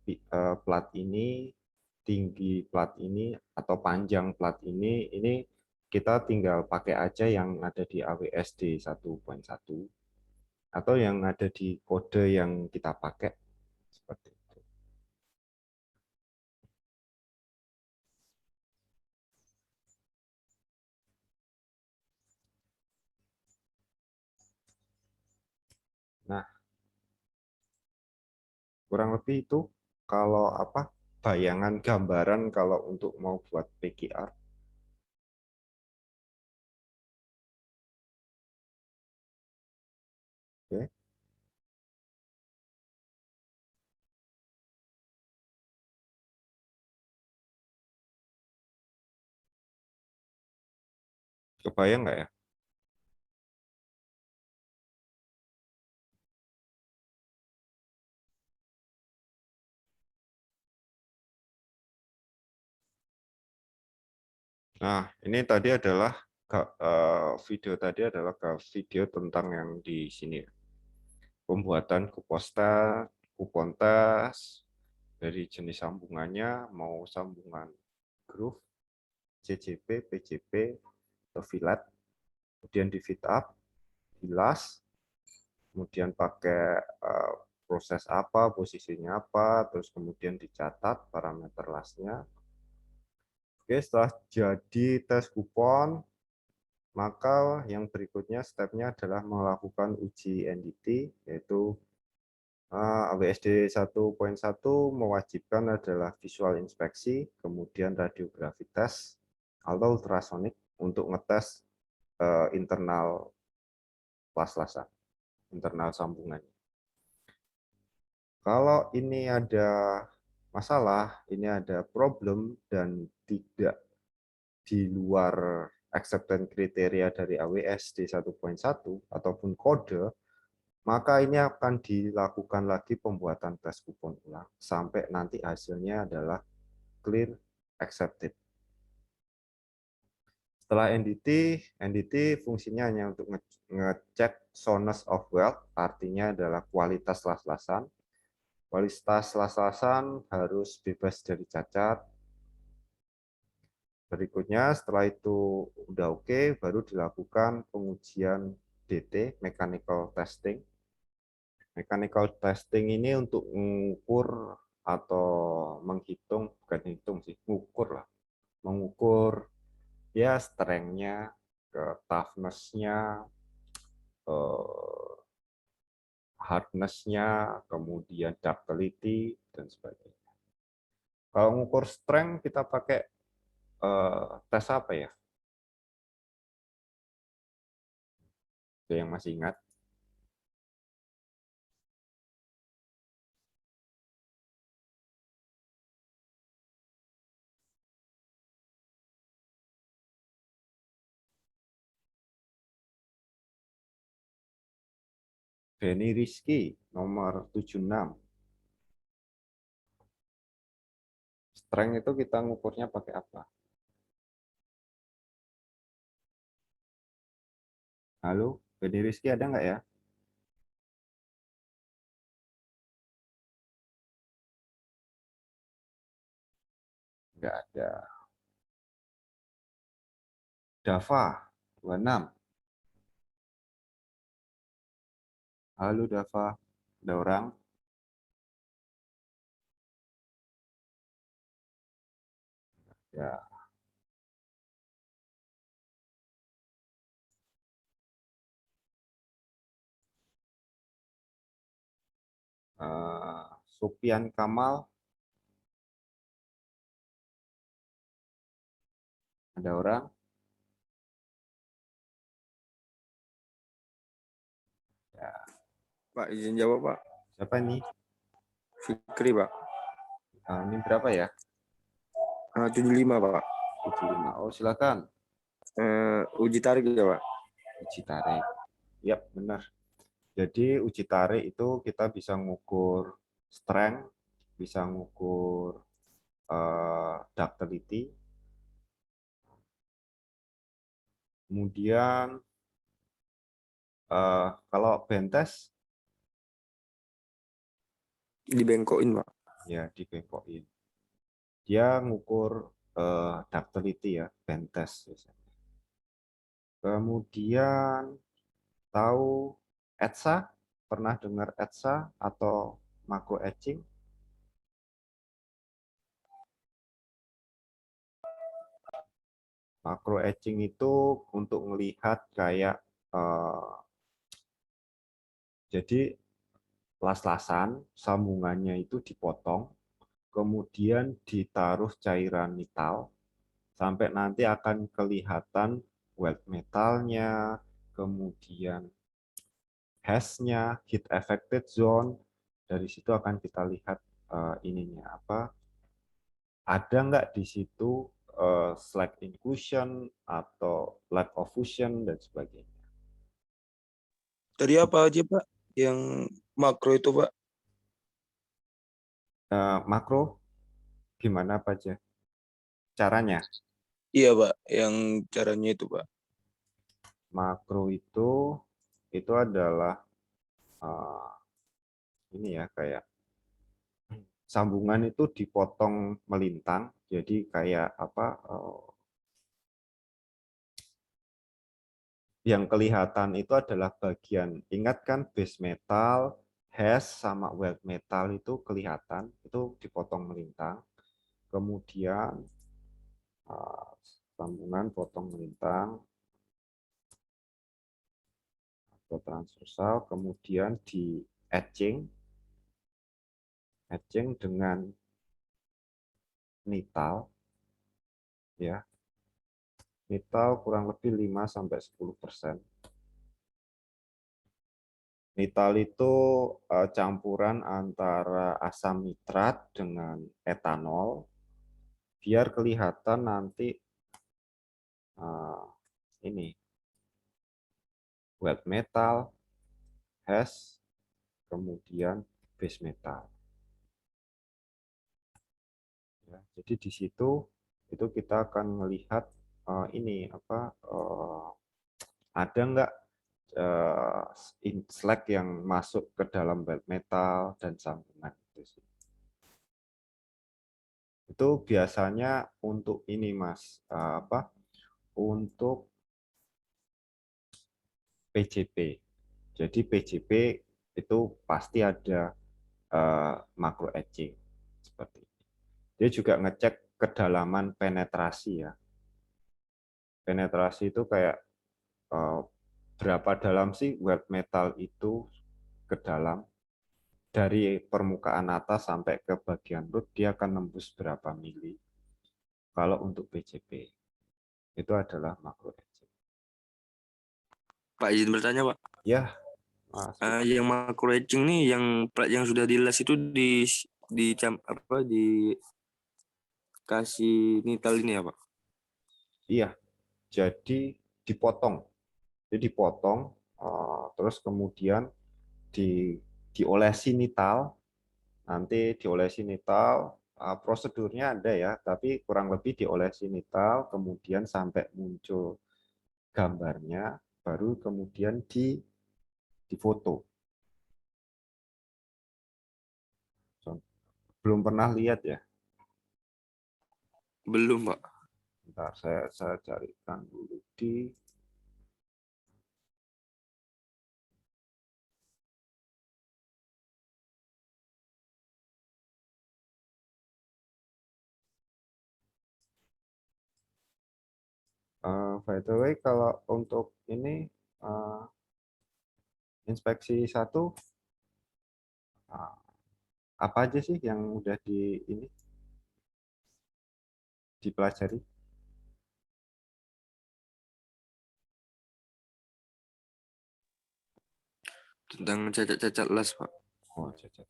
plat ini, tinggi plat ini, atau panjang plat ini kita tinggal pakai aja yang ada di AWSD 1.1 atau yang ada di kode yang kita pakai seperti itu. Nah, kurang lebih itu kalau apa bayangan gambaran kalau untuk mau buat PQR. Oke, kebayang nggak ya? Nah, ini tadi adalah video tadi adalah video tentang yang di sini. Pembuatan kuposta, kupon tes, dari jenis sambungannya, mau sambungan groove, CJP, PJP, atau fillet, kemudian di fit up, bilas, kemudian pakai proses apa, posisinya apa, terus kemudian dicatat parameter lasnya. Oke, setelah jadi tes kupon, maka yang berikutnya stepnya adalah melakukan uji NDT, yaitu AWSD 1.1 mewajibkan adalah visual inspeksi, kemudian radiografi tes, atau ultrasonik untuk ngetes internal las-lasan, internal sambungan. Kalau ini ada masalah, ini ada problem dan tidak di luar acceptance kriteria dari AWSD 1.1 ataupun kode, maka ini akan dilakukan lagi pembuatan tes kupon ulang sampai nanti hasilnya adalah clear accepted. Setelah NDT fungsinya hanya untuk ngecek soundness of weld, artinya adalah kualitas las-lasan. Kualitas las-lasan harus bebas dari cacat. Berikutnya, setelah itu udah oke, baru dilakukan pengujian DT, mechanical testing. Mechanical testing ini untuk mengukur atau menghitung, bukan hitung sih, mengukur lah. Mengukur ya strength-nya, toughness-nya, hardness-nya, kemudian ductility, dan sebagainya. Kalau mengukur strength, kita pakai tes apa ya? Ada yang masih ingat? Benny Rizky, nomor 76. Strength itu kita ngukurnya pakai apa? Halo, Benny Rizky ada nggak ya? Nggak ada. Dava, 26. Halo Dava, ada orang? Ya. Supian Kamal, ada orang? Ya. Pak, izin jawab, Pak. Siapa ini? Fikri, Pak. Ini berapa ya? 75, Pak. 75. Oh, silakan. Uji tarik ya, Pak. Uji tarik. Yap, benar. Jadi uji tarik itu kita bisa ngukur strength, bisa ngukur ductility, kemudian kalau bentes Dibengkokin, Pak. ya dibengkokin. Dia ngukur ductility ya, bentes biasanya. Kemudian tahu ETSA? Pernah dengar ETSA atau macro etching? Macro etching itu untuk melihat kayak jadi las-lasan sambungannya itu dipotong, kemudian ditaruh cairan nital sampai nanti akan kelihatan weld metalnya, kemudian hash-nya, heat affected zone. Dari situ akan kita lihat ininya apa, ada nggak di situ slack inclusion atau lack of fusion dan sebagainya. Tadi apa aja, Pak? Yang makro itu, Pak? Makro gimana apa aja caranya? Iya, Pak. Yang caranya itu, Pak. Makro itu adalah ini ya kayak sambungan itu dipotong melintang, jadi kayak apa? Yang kelihatan itu adalah bagian, ingat kan base metal, hash sama weld metal itu kelihatan, itu dipotong melintang. Kemudian sambungan potong melintang atau transversal, kemudian di etching dengan nital, ya, nital kurang lebih 5-10%. Nital itu campuran antara asam nitrat dengan etanol, biar kelihatan nanti ini weld metal, hash, kemudian base metal. Ya, jadi di situ itu kita akan melihat ini apa ada nggak slag yang masuk ke dalam weld metal dan sambungan itu sih. Itu biasanya untuk ini Mas apa untuk PJP. Jadi PJP itu pasti ada makro etching seperti ini. Dia juga ngecek kedalaman penetrasi ya. Penetrasi itu kayak berapa dalam sih weld metal itu ke dalam, dari permukaan atas sampai ke bagian root dia akan nembus berapa mili. Kalau untuk PCP itu adalah makro etching. Pak izin bertanya Pak. Ya, Mas. Yang macro etching nih yang sudah dilas itu dikasih nital ini ya Pak? Iya, jadi dipotong. Jadi dipotong, terus kemudian diolesi nital. Nanti diolesi nital, prosedurnya ada ya, tapi kurang lebih diolesi nital, kemudian sampai muncul gambarnya, baru kemudian difoto. Belum pernah lihat ya? Belum Pak. Bentar, saya carikan dulu di by the way, kalau untuk ini inspeksi 1 apa aja sih yang udah ini dipelajari? Tentang cacat-cacat las Pak. Oh, cacat.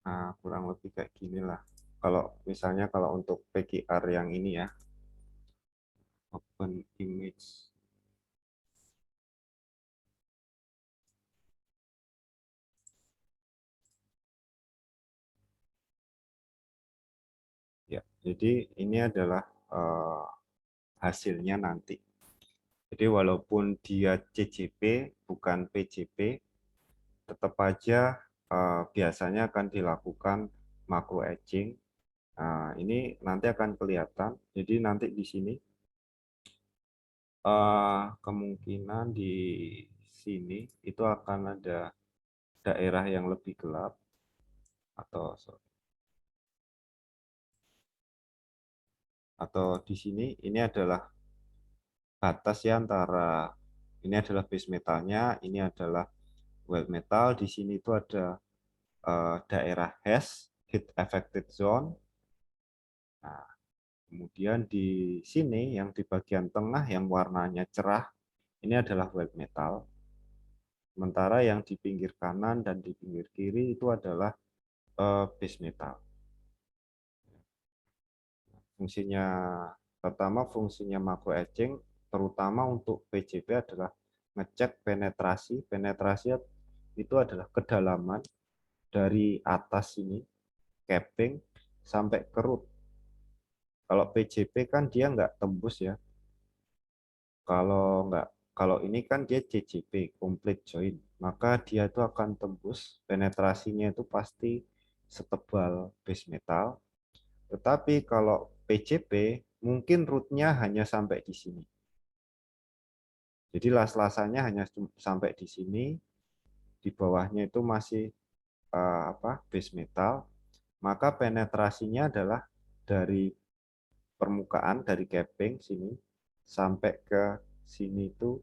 Nah, kurang lebih kayak gini lah. Kalau misalnya kalau untuk PGR yang ini ya, open image. Ya, jadi ini adalah hasilnya nanti. Jadi walaupun dia CCP bukan PCP, tetap aja biasanya akan dilakukan macro etching. Nah, ini nanti akan kelihatan. Jadi nanti di sini kemungkinan di sini itu akan ada daerah yang lebih gelap atau di sini ini adalah batas ya antara ini adalah base metalnya, ini adalah weld metal. Di sini itu ada daerah hash, heat affected zone. Nah, kemudian di sini yang di bagian tengah yang warnanya cerah, ini adalah weld metal. Sementara yang di pinggir kanan dan di pinggir kiri itu adalah base metal. Fungsinya pertama, fungsinya macro etching terutama untuk PCB adalah ngecek penetrasi. Penetrasi itu adalah kedalaman dari atas ini, capping, sampai ke root. Kalau PCB kan dia nggak tembus ya. Kalau ini kan dia CJP, complete joint, maka dia itu akan tembus, penetrasinya itu pasti setebal base metal. Tetapi kalau PCP mungkin rootnya hanya sampai di sini. Jadi las-lasannya hanya sampai di sini, di bawahnya itu masih base metal, maka penetrasinya adalah dari permukaan, dari capping sini sampai ke sini itu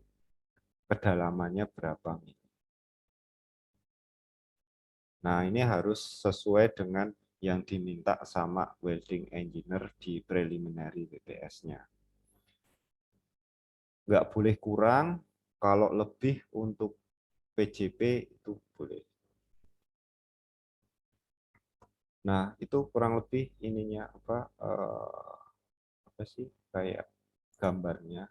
kedalamannya berapa. Nah, ini harus sesuai dengan yang diminta sama welding engineer di preliminary WPS-nya. Nggak boleh kurang, kalau lebih untuk PJP itu boleh. Nah, itu kurang lebih ininya apa sih kayak gambarnya.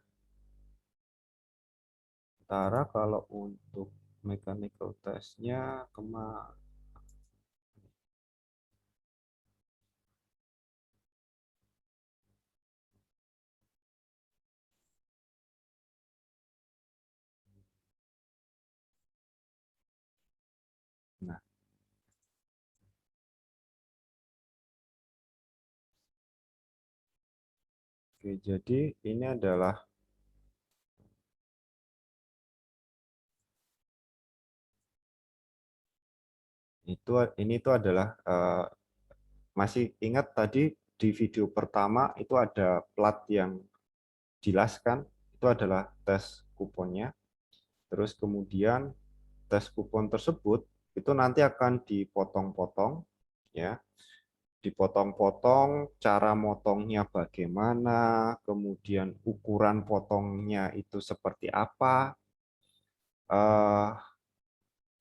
Sementara kalau untuk mechanical test-nya kemana? Nah, oke, jadi ini adalah ini itu adalah masih ingat tadi di video pertama itu ada plat yang jelaskan, itu adalah tes kuponnya. Terus kemudian tes kupon tersebut itu nanti akan dipotong-potong ya, dipotong-potong, cara motongnya bagaimana, kemudian ukuran potongnya itu seperti apa,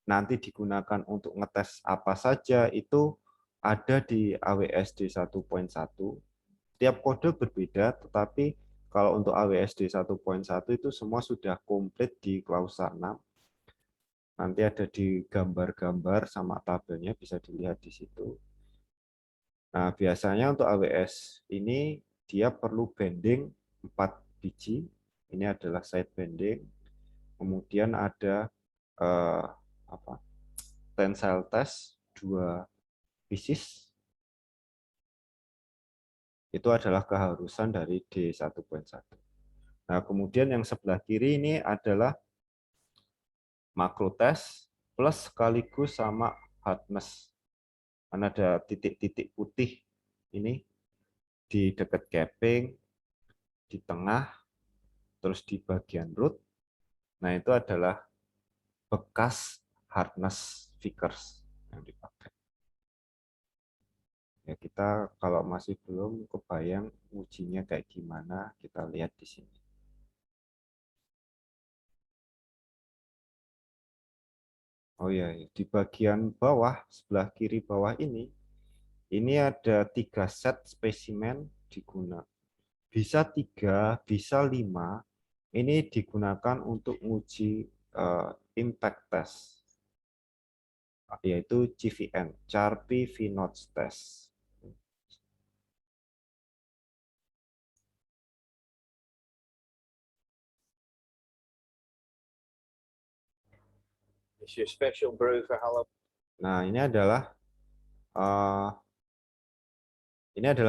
nanti digunakan untuk ngetes apa saja, itu ada di AWSD 1.1. Tiap kode berbeda, tetapi kalau untuk AWSD 1.1 itu semua sudah komplit di klausa 6. Nanti ada di gambar-gambar sama tabelnya, bisa dilihat di situ. Nah, biasanya untuk AWS ini dia perlu bending 4 biji. Ini adalah side bending. Kemudian ada apa? Tensile test 2 pieces. Itu adalah keharusan dari D1.1. Nah, kemudian yang sebelah kiri ini adalah makro test plus sekaligus sama hardness. Karena ada titik-titik putih ini di dekat capping, di tengah, terus di bagian root. Nah, itu adalah bekas hardness Vickers yang dipakai. Ya, kita kalau masih belum kebayang ujinya kayak gimana, kita lihat di sini. Oh ya, di bagian bawah, sebelah kiri bawah ini ada 3 set spesimen digunakan. Bisa 3, bisa 5. Ini digunakan untuk uji impact test, yaitu CVN, Charpy V-Notch test. It's your special brew for Halloween. Nah, ini adalah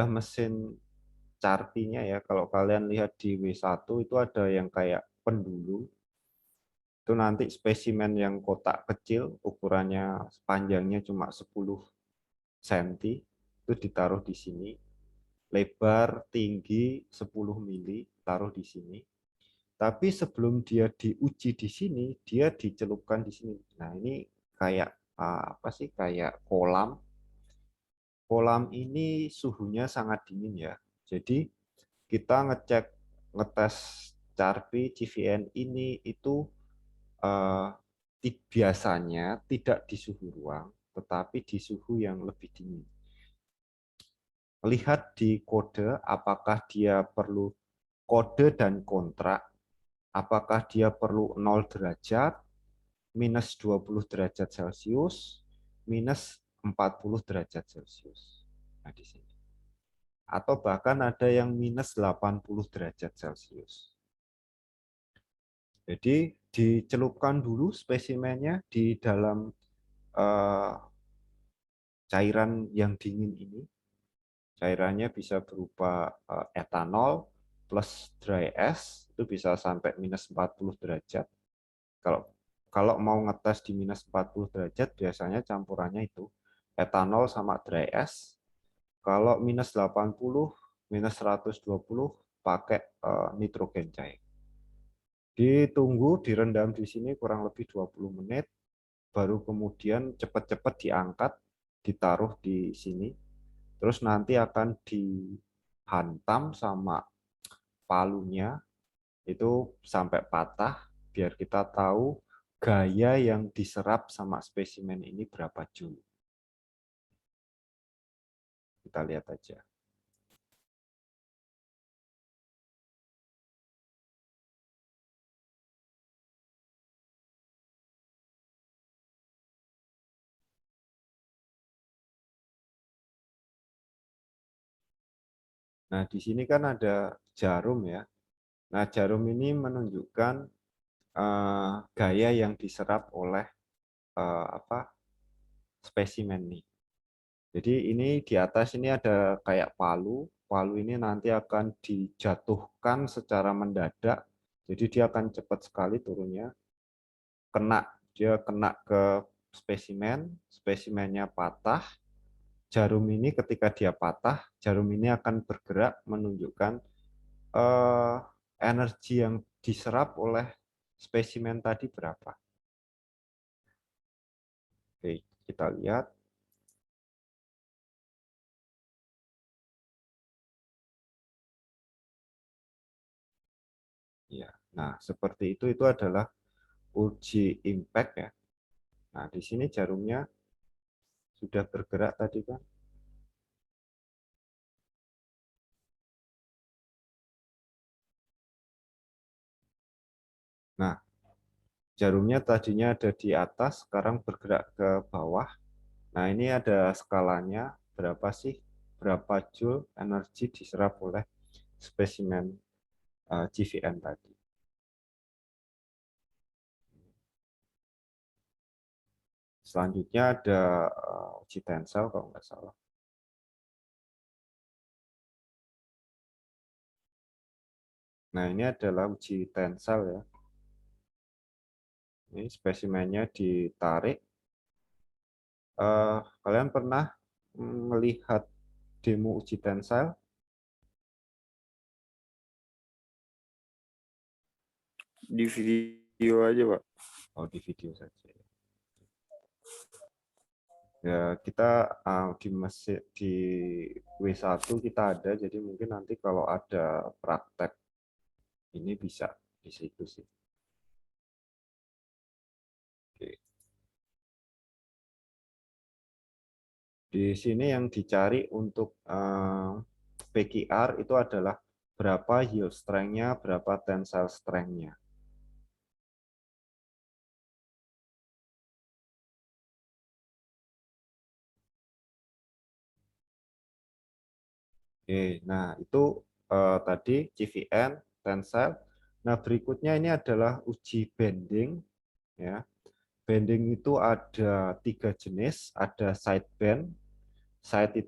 mesin Charpy-nya ya. Kalau kalian lihat di W1 itu ada yang kayak pendulu. Itu nanti spesimen yang kotak kecil, ukurannya panjangnya cuma 10 cm, itu ditaruh di sini. Lebar tinggi 10 mili, taruh di sini. Tapi sebelum dia diuji di sini, dia dicelupkan di sini. Nah, ini kayak apa sih? Kayak kolam. Kolam ini suhunya sangat dingin ya. Jadi kita ngetes Charpy CVN ini itu eh, biasanya tidak di suhu ruang, tetapi di suhu yang lebih dingin. Lihat di kode apakah dia perlu kode dan kontrak, apakah dia perlu 0 derajat, minus 20 derajat Celcius, minus 40 derajat Celcius. Nah, di sini. Atau bahkan ada yang minus 80 derajat Celcius. Jadi dicelupkan dulu spesimennya di dalam cairan yang dingin ini. Cairannya bisa berupa etanol plus dry ice, itu bisa sampai minus 40 derajat. Kalau kalau mau ngetes di minus 40 derajat, biasanya campurannya itu etanol sama dry ice. Kalau minus 80, minus 120, pakai nitrogen cair. Ditunggu, direndam di sini kurang lebih 20 menit, baru kemudian cepat-cepat diangkat, ditaruh di sini, terus nanti akan dihantam sama palunya, itu sampai patah, biar kita tahu gaya yang diserap sama spesimen ini berapa joule. Kita lihat aja. Nah, di sini kan ada jarum ya. Nah, jarum ini menunjukkan gaya yang diserap oleh spesimen nih. Jadi ini di atas ini ada kayak palu. Palu ini nanti akan dijatuhkan secara mendadak. Jadi dia akan cepat sekali turunnya. Dia kena ke spesimen, spesimennya patah. Jarum ini ketika dia patah, jarum ini akan bergerak menunjukkan eh, energi yang diserap oleh spesimen tadi berapa. Oke, kita lihat. Ya, nah seperti itu adalah uji impact ya. Nah, di sini jarumnya sudah bergerak tadi kan. Nah, jarumnya tadinya ada di atas, sekarang bergerak ke bawah. Nah, ini ada skalanya, berapa sih, berapa joule energi diserap oleh spesimen GVN tadi. Selanjutnya ada uji tensel kalau nggak salah. Nah, ini adalah uji tensel ya. Ini spesimennya ditarik. Kalian pernah melihat demo uji tensel? Di video aja, Pak. Oh, di video saja. Ya, kita di W1 kita ada, jadi mungkin nanti kalau ada praktek ini bisa di situ sih. Oke. Di sini yang dicari untuk PQR itu adalah berapa yield strength-nya, berapa tensile strength-nya. Oke, nah itu tadi CVN, tensile. Nah berikutnya ini adalah uji bending, ya. Bending itu ada 3 jenis, ada sideband. Sideband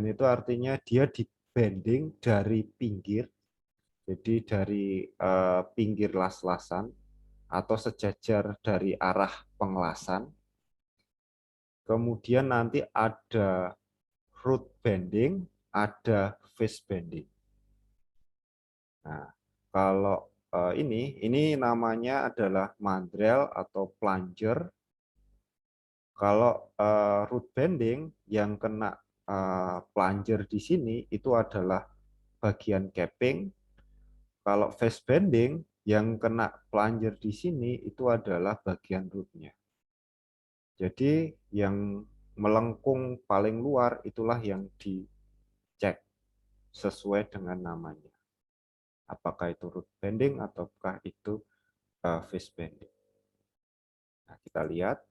itu artinya dia di bending dari pinggir, jadi dari pinggir las-lasan atau sejajar dari arah pengelasan. Kemudian nanti ada root bending, ada face bending. Nah, kalau ini namanya adalah mandrel atau plunger. Kalau root bending yang kena plunger di sini itu adalah bagian capping. Kalau face bending yang kena plunger di sini itu adalah bagian rootnya. Jadi yang melengkung paling luar itulah yang dicek sesuai dengan namanya. Apakah itu root bending ataukah itu face bending. Nah, kita lihat.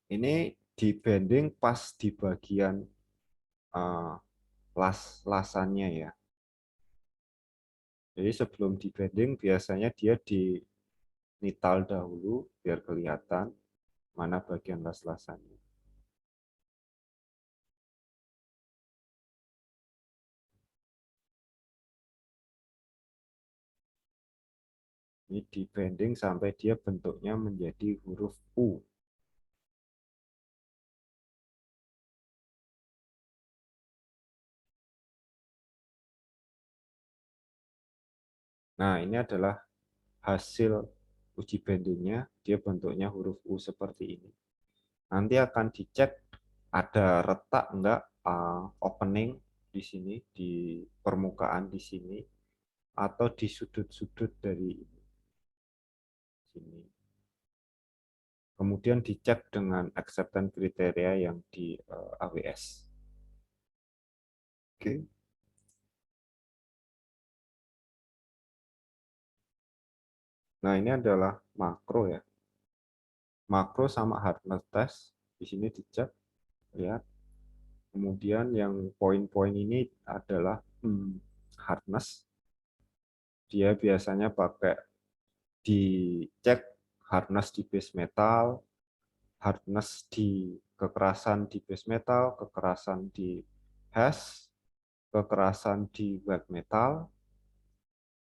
Ini di bending pas di bagian las-lasannya ya. Jadi sebelum di bending biasanya dia di nital dahulu biar kelihatan mana bagian las-lasannya. Ini di bending sampai dia bentuknya menjadi huruf U. Nah, ini adalah hasil uji bendingnya. Dia bentuknya huruf U seperti ini. Nanti akan dicek ada retak enggak opening di sini, di permukaan di sini, atau di sudut-sudut dari sini. Kemudian dicek dengan acceptance kriteria yang di AWS. Oke. Nah, ini adalah makro ya. Makro sama hardness test. Di sini dicek, lihat. Kemudian yang poin-poin ini adalah hardness. Dia biasanya pakai dicek hardness di base metal, hardness di kekerasan di base metal, kekerasan di hash, kekerasan di wet metal,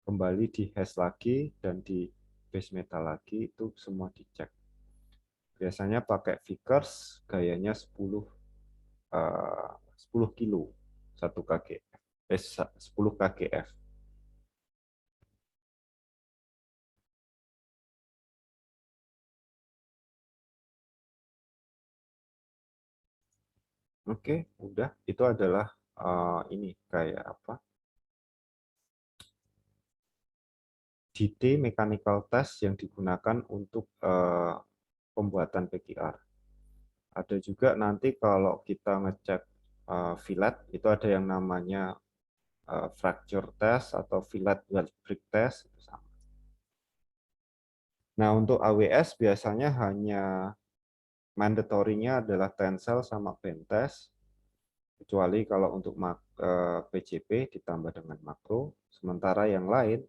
kembali di hash lagi, dan di base metal lagi, itu semua dicek. Biasanya pakai Vickers, gayanya 10 kilo 1 kgf, 10 kgf. Oke, udah. Itu adalah ini kayak apa? DT mechanical test yang digunakan untuk pembuatan PQR. Ada juga nanti kalau kita ngecek fillet, itu ada yang namanya fracture test atau fillet weld brick test. Nah, untuk AWS biasanya hanya mandatory-nya adalah tensile sama bend test, kecuali kalau untuk PCP ditambah dengan makro. Sementara yang lain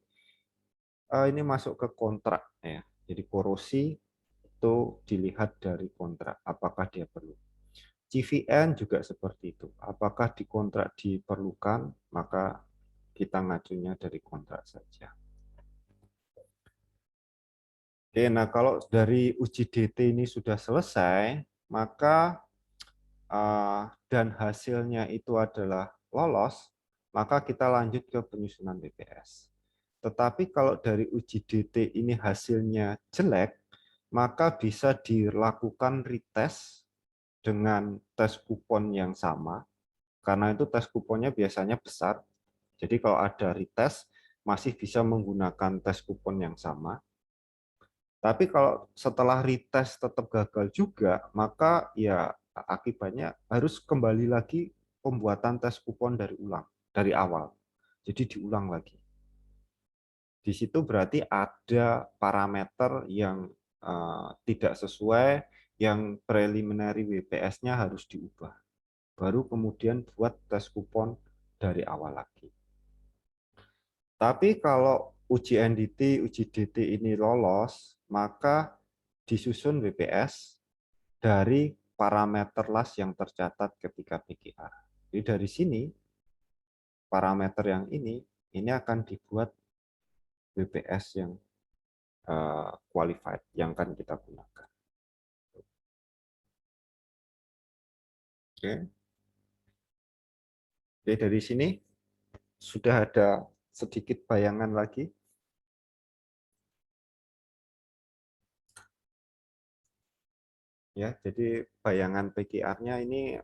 ini masuk ke kontrak ya. Jadi korosi itu dilihat dari kontrak, apakah dia perlu. CVN juga seperti itu. Apakah di kontrak diperlukan, maka kita ngajunya dari kontrak saja. Oke, nah kalau dari uji DT ini sudah selesai, maka dan hasilnya itu adalah lolos, maka kita lanjut ke penyusunan BPS. Tetapi kalau dari uji DT ini hasilnya jelek, maka bisa dilakukan retest dengan tes kupon yang sama, karena itu tes kuponnya biasanya besar. Jadi kalau ada retest, masih bisa menggunakan tes kupon yang sama. Tapi kalau setelah retest tetap gagal juga, maka ya akibatnya harus kembali lagi pembuatan tes kupon dari awal. Jadi diulang lagi. Di situ berarti ada parameter yang tidak sesuai, yang preliminary WPS-nya harus diubah. Baru kemudian buat tes kupon dari awal lagi. Tapi kalau uji NDT, uji DT ini lolos, maka disusun WPS dari parameter las yang tercatat ketika PGR. Jadi dari sini, parameter yang ini akan dibuat WPS yang qualified, yang akan kita gunakan. Oke. Oke, dari sini sudah ada sedikit bayangan lagi. Ya, jadi bayangan PGR-nya ini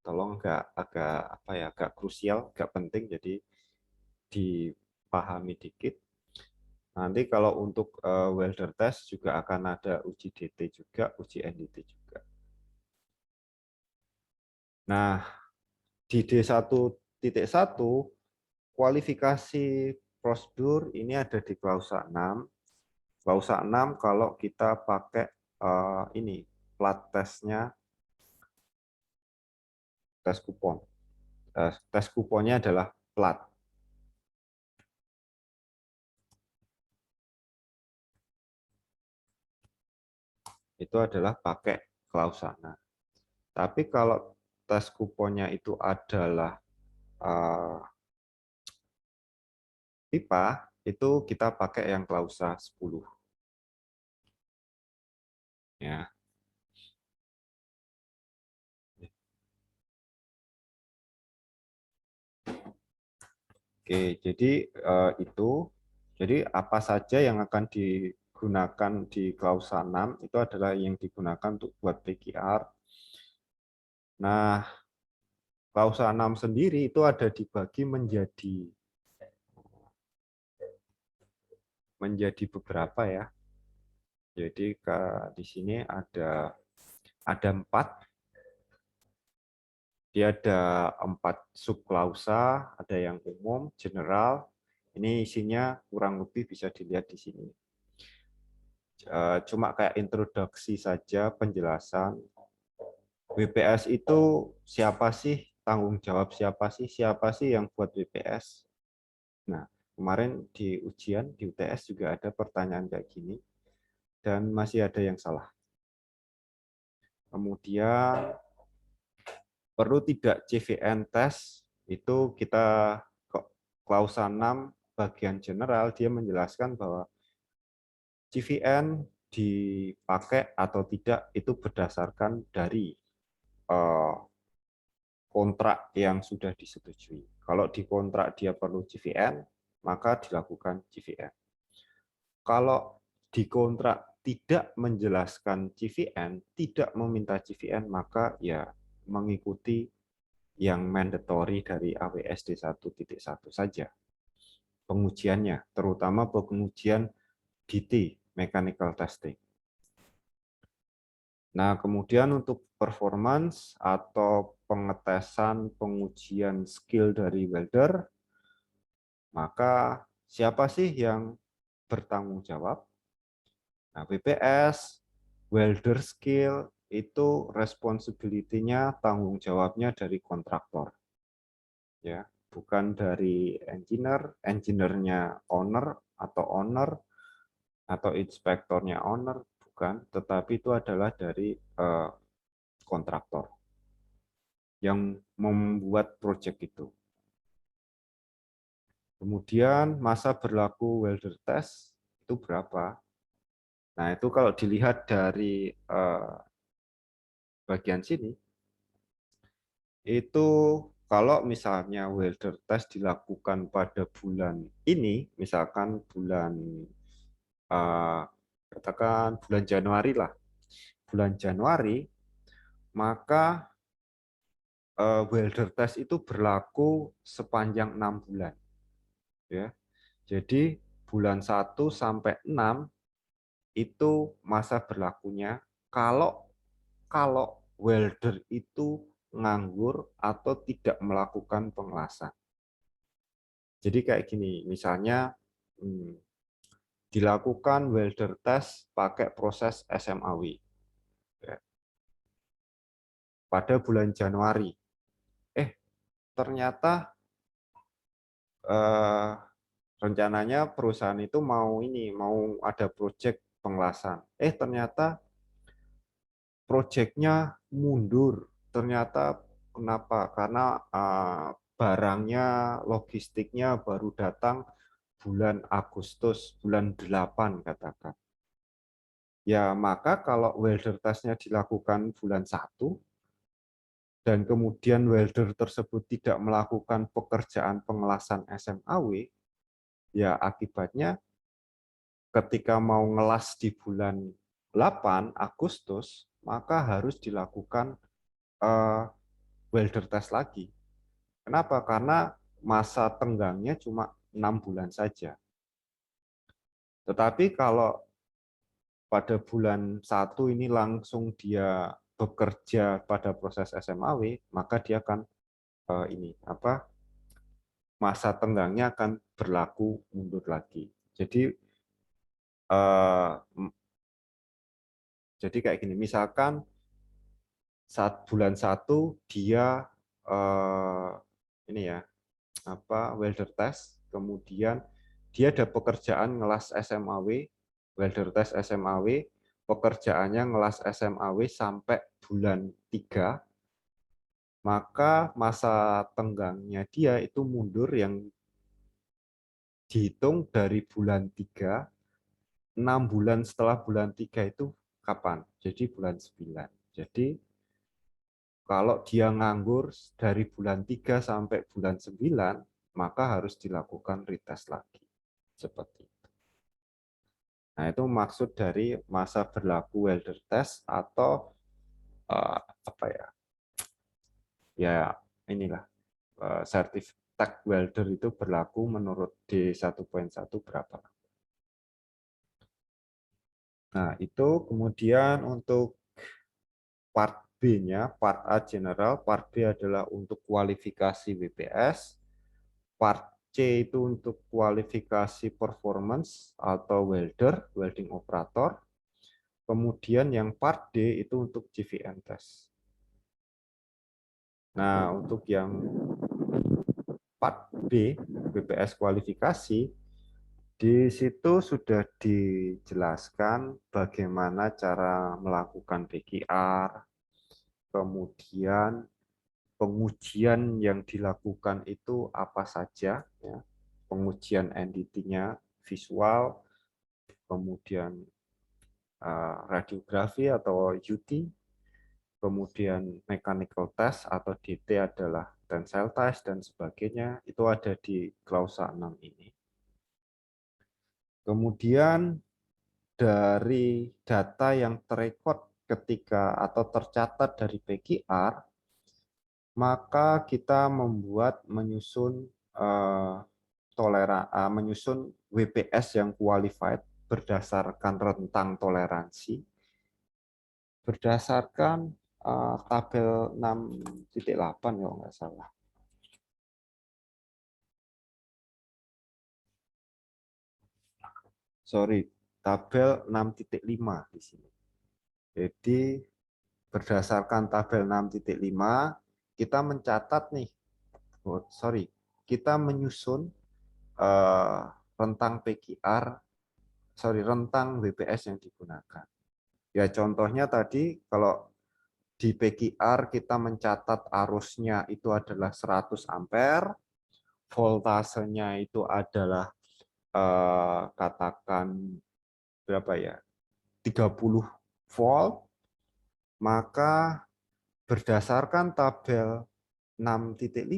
tolong agak krusial, agak penting, jadi dipahami dikit. Nanti kalau untuk welder test juga akan ada uji DT juga, uji NDT juga. Nah, di D1.1 kualifikasi prosedur ini ada di klausa 6. Klausa 6 kalau kita pakai ini plat tesnya tes kupon. Tes kuponnya adalah plat. Itu adalah pakai klausa 6. Tapi kalau tes kuponnya itu adalah pipa, itu kita pakai yang klausa 10. Ya. Oke, jadi itu. Jadi apa saja yang akan digunakan di klausa 6 itu adalah yang digunakan untuk buat PGR. Nah, klausa 6 sendiri itu ada dibagi menjadi beberapa ya. Jadi di sini ada 4. Dia ada 4 subklausa, ada yang umum, general. Ini isinya kurang lebih bisa dilihat di sini. Cuma kayak introduksi saja, penjelasan. WPS itu siapa sih? Tanggung jawab siapa sih yang buat WPS? Nah, kemarin di ujian di UTS juga ada pertanyaan kayak gini dan masih ada yang salah. Kemudian perlu tidak CVN test, itu kita klausa 6 bagian general dia menjelaskan bahwa CVN dipakai atau tidak itu berdasarkan dari kontrak yang sudah disetujui. Kalau di kontrak dia perlu CVN, maka dilakukan CVN. Kalau di kontrak tidak menjelaskan CVN, tidak meminta CVN, maka ya mengikuti yang mandatory dari AWSD 1.1 saja. Pengujiannya, terutama pengujian DT, mechanical testing. Nah, kemudian untuk performance atau pengetesan pengujian skill dari welder, maka siapa sih yang bertanggung jawab? Nah, WPS, welder skill, itu responsibility-nya, tanggung jawabnya dari kontraktor. Ya, bukan dari engineer, engineer-nya owner atau inspektornya owner, bukan, tetapi itu adalah dari kontraktor yang membuat proyek itu. Kemudian masa berlaku welder test itu berapa? Nah, itu kalau dilihat dari bagian sini, itu kalau misalnya welder test dilakukan pada bulan ini, misalkan katakan bulan Januari lah, bulan Januari, maka welder test itu berlaku sepanjang 6 bulan. Ya. Jadi bulan 1 sampai 6 itu masa berlakunya kalau welder itu nganggur atau tidak melakukan pengelasan. Jadi kayak gini, misalnya dilakukan welder test pakai proses SMAW. pada bulan Januari. Ternyata rencananya perusahaan itu mau ada proyek pengelasan. Ternyata proyeknya mundur. Ternyata kenapa? Karena barangnya, logistiknya baru datang bulan Agustus, bulan 8 katakan. Ya, maka kalau welder testnya dilakukan bulan 1, dan kemudian welder tersebut tidak melakukan pekerjaan pengelasan SMAW, ya akibatnya ketika mau ngelas di bulan 8 Agustus, maka harus dilakukan welder test lagi. Kenapa? Karena masa tenggangnya cuma 6 bulan saja. Tetapi kalau pada bulan 1 ini langsung dia bekerja pada proses SMAW, maka dia akan masa tenggangnya akan berlaku mundur lagi. Jadi kayak gini, misalkan saat bulan 1 dia welder test, kemudian dia ada pekerjaan ngelas SMAW, welder test SMAW, pekerjaannya ngelas SMAW sampai bulan 3, maka masa tenggangnya dia itu mundur yang dihitung dari bulan 3, 6 bulan setelah bulan 3 itu kapan? Jadi bulan 9. Jadi kalau dia nganggur dari bulan 3 sampai bulan 9, maka harus dilakukan retest lagi. Seperti itu. Nah, itu maksud dari masa berlaku welder test atau inilah sertifikat welder itu berlaku menurut D1.1 berapa. Nah, itu kemudian untuk part B-nya, part A general, part B adalah untuk kualifikasi WPS, part C itu untuk kualifikasi performance atau welder, welding operator, kemudian yang part D itu untuk GVM test. Nah, untuk yang part B, WPS kualifikasi, di situ sudah dijelaskan bagaimana cara melakukan PKR, kemudian pengujian yang dilakukan itu apa saja, ya. Pengujian entity-nya, visual, kemudian radiografi atau UT, kemudian mechanical test atau DT adalah tensile test dan sebagainya, itu ada di klausa 6 ini. Kemudian dari data yang terekod ketika atau tercatat dari PKR, maka kita menyusun WPS yang qualified berdasarkan rentang toleransi, berdasarkan tabel 6.8 ya nggak salah. Sorry, tabel 6.5 di sini. Jadi berdasarkan tabel 6.5 kita mencatat nih, kita menyusun rentang PKR, rentang WPS yang digunakan. Ya contohnya tadi kalau di PKR kita mencatat arusnya itu adalah 100 ampere, voltasenya itu adalah katakan berapa ya? 30 volt, maka berdasarkan tabel 6.5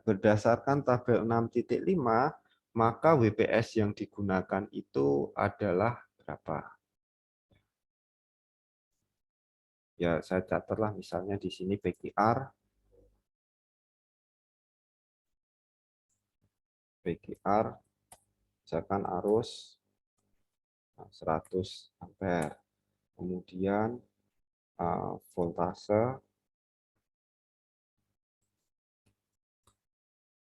berdasarkan tabel 6.5 maka WPS yang digunakan itu adalah berapa? Ya, saya catatlah misalnya di sini PKR misalkan arus 100 ampere. Kemudian voltase,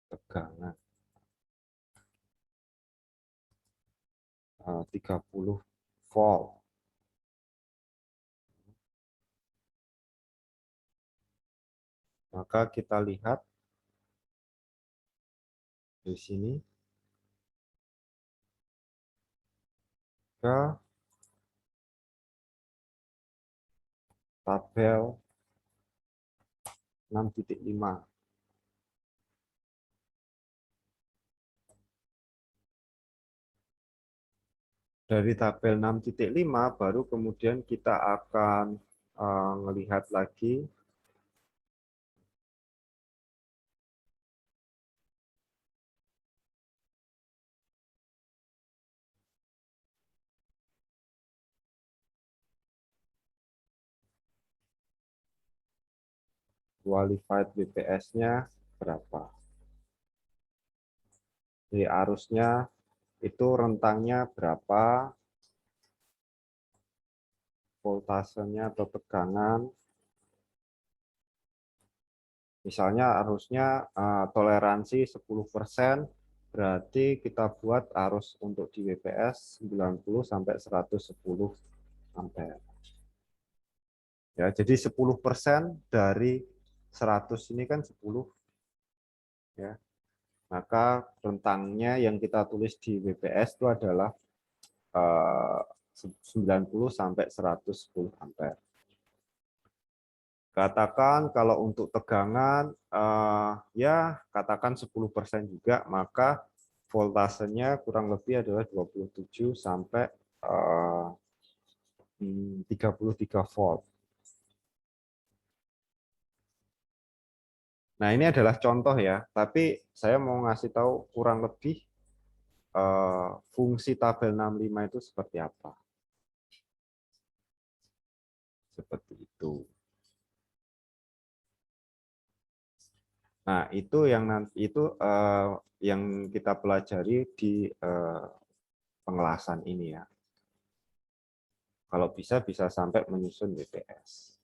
tegangan. 30 volt. Maka kita lihat di sini ke tabel 6.5. Dari tabel 6.5 baru kemudian kita akan melihat lagi qualified WPS-nya berapa. Jadi arusnya itu rentangnya berapa, voltasenya atau tegangan. Misalnya arusnya toleransi 10%, berarti kita buat arus untuk di WPS 90 sampai 110 ampere. Ya, jadi 10% dari 100 ini kan 10, ya. Maka rentangnya yang kita tulis di WPS itu adalah 90 sampai 110 ampere. Katakan kalau untuk tegangan ya katakan 10% juga, maka voltasenya kurang lebih adalah 27 sampai 33 volt. Nah, ini adalah contoh ya, tapi saya mau ngasih tahu kurang lebih fungsi tabel 65 itu seperti apa. Seperti itu. Nah, itu yang nanti yang kita pelajari di pengelasan ini ya. Kalau bisa sampai menyusun WPS.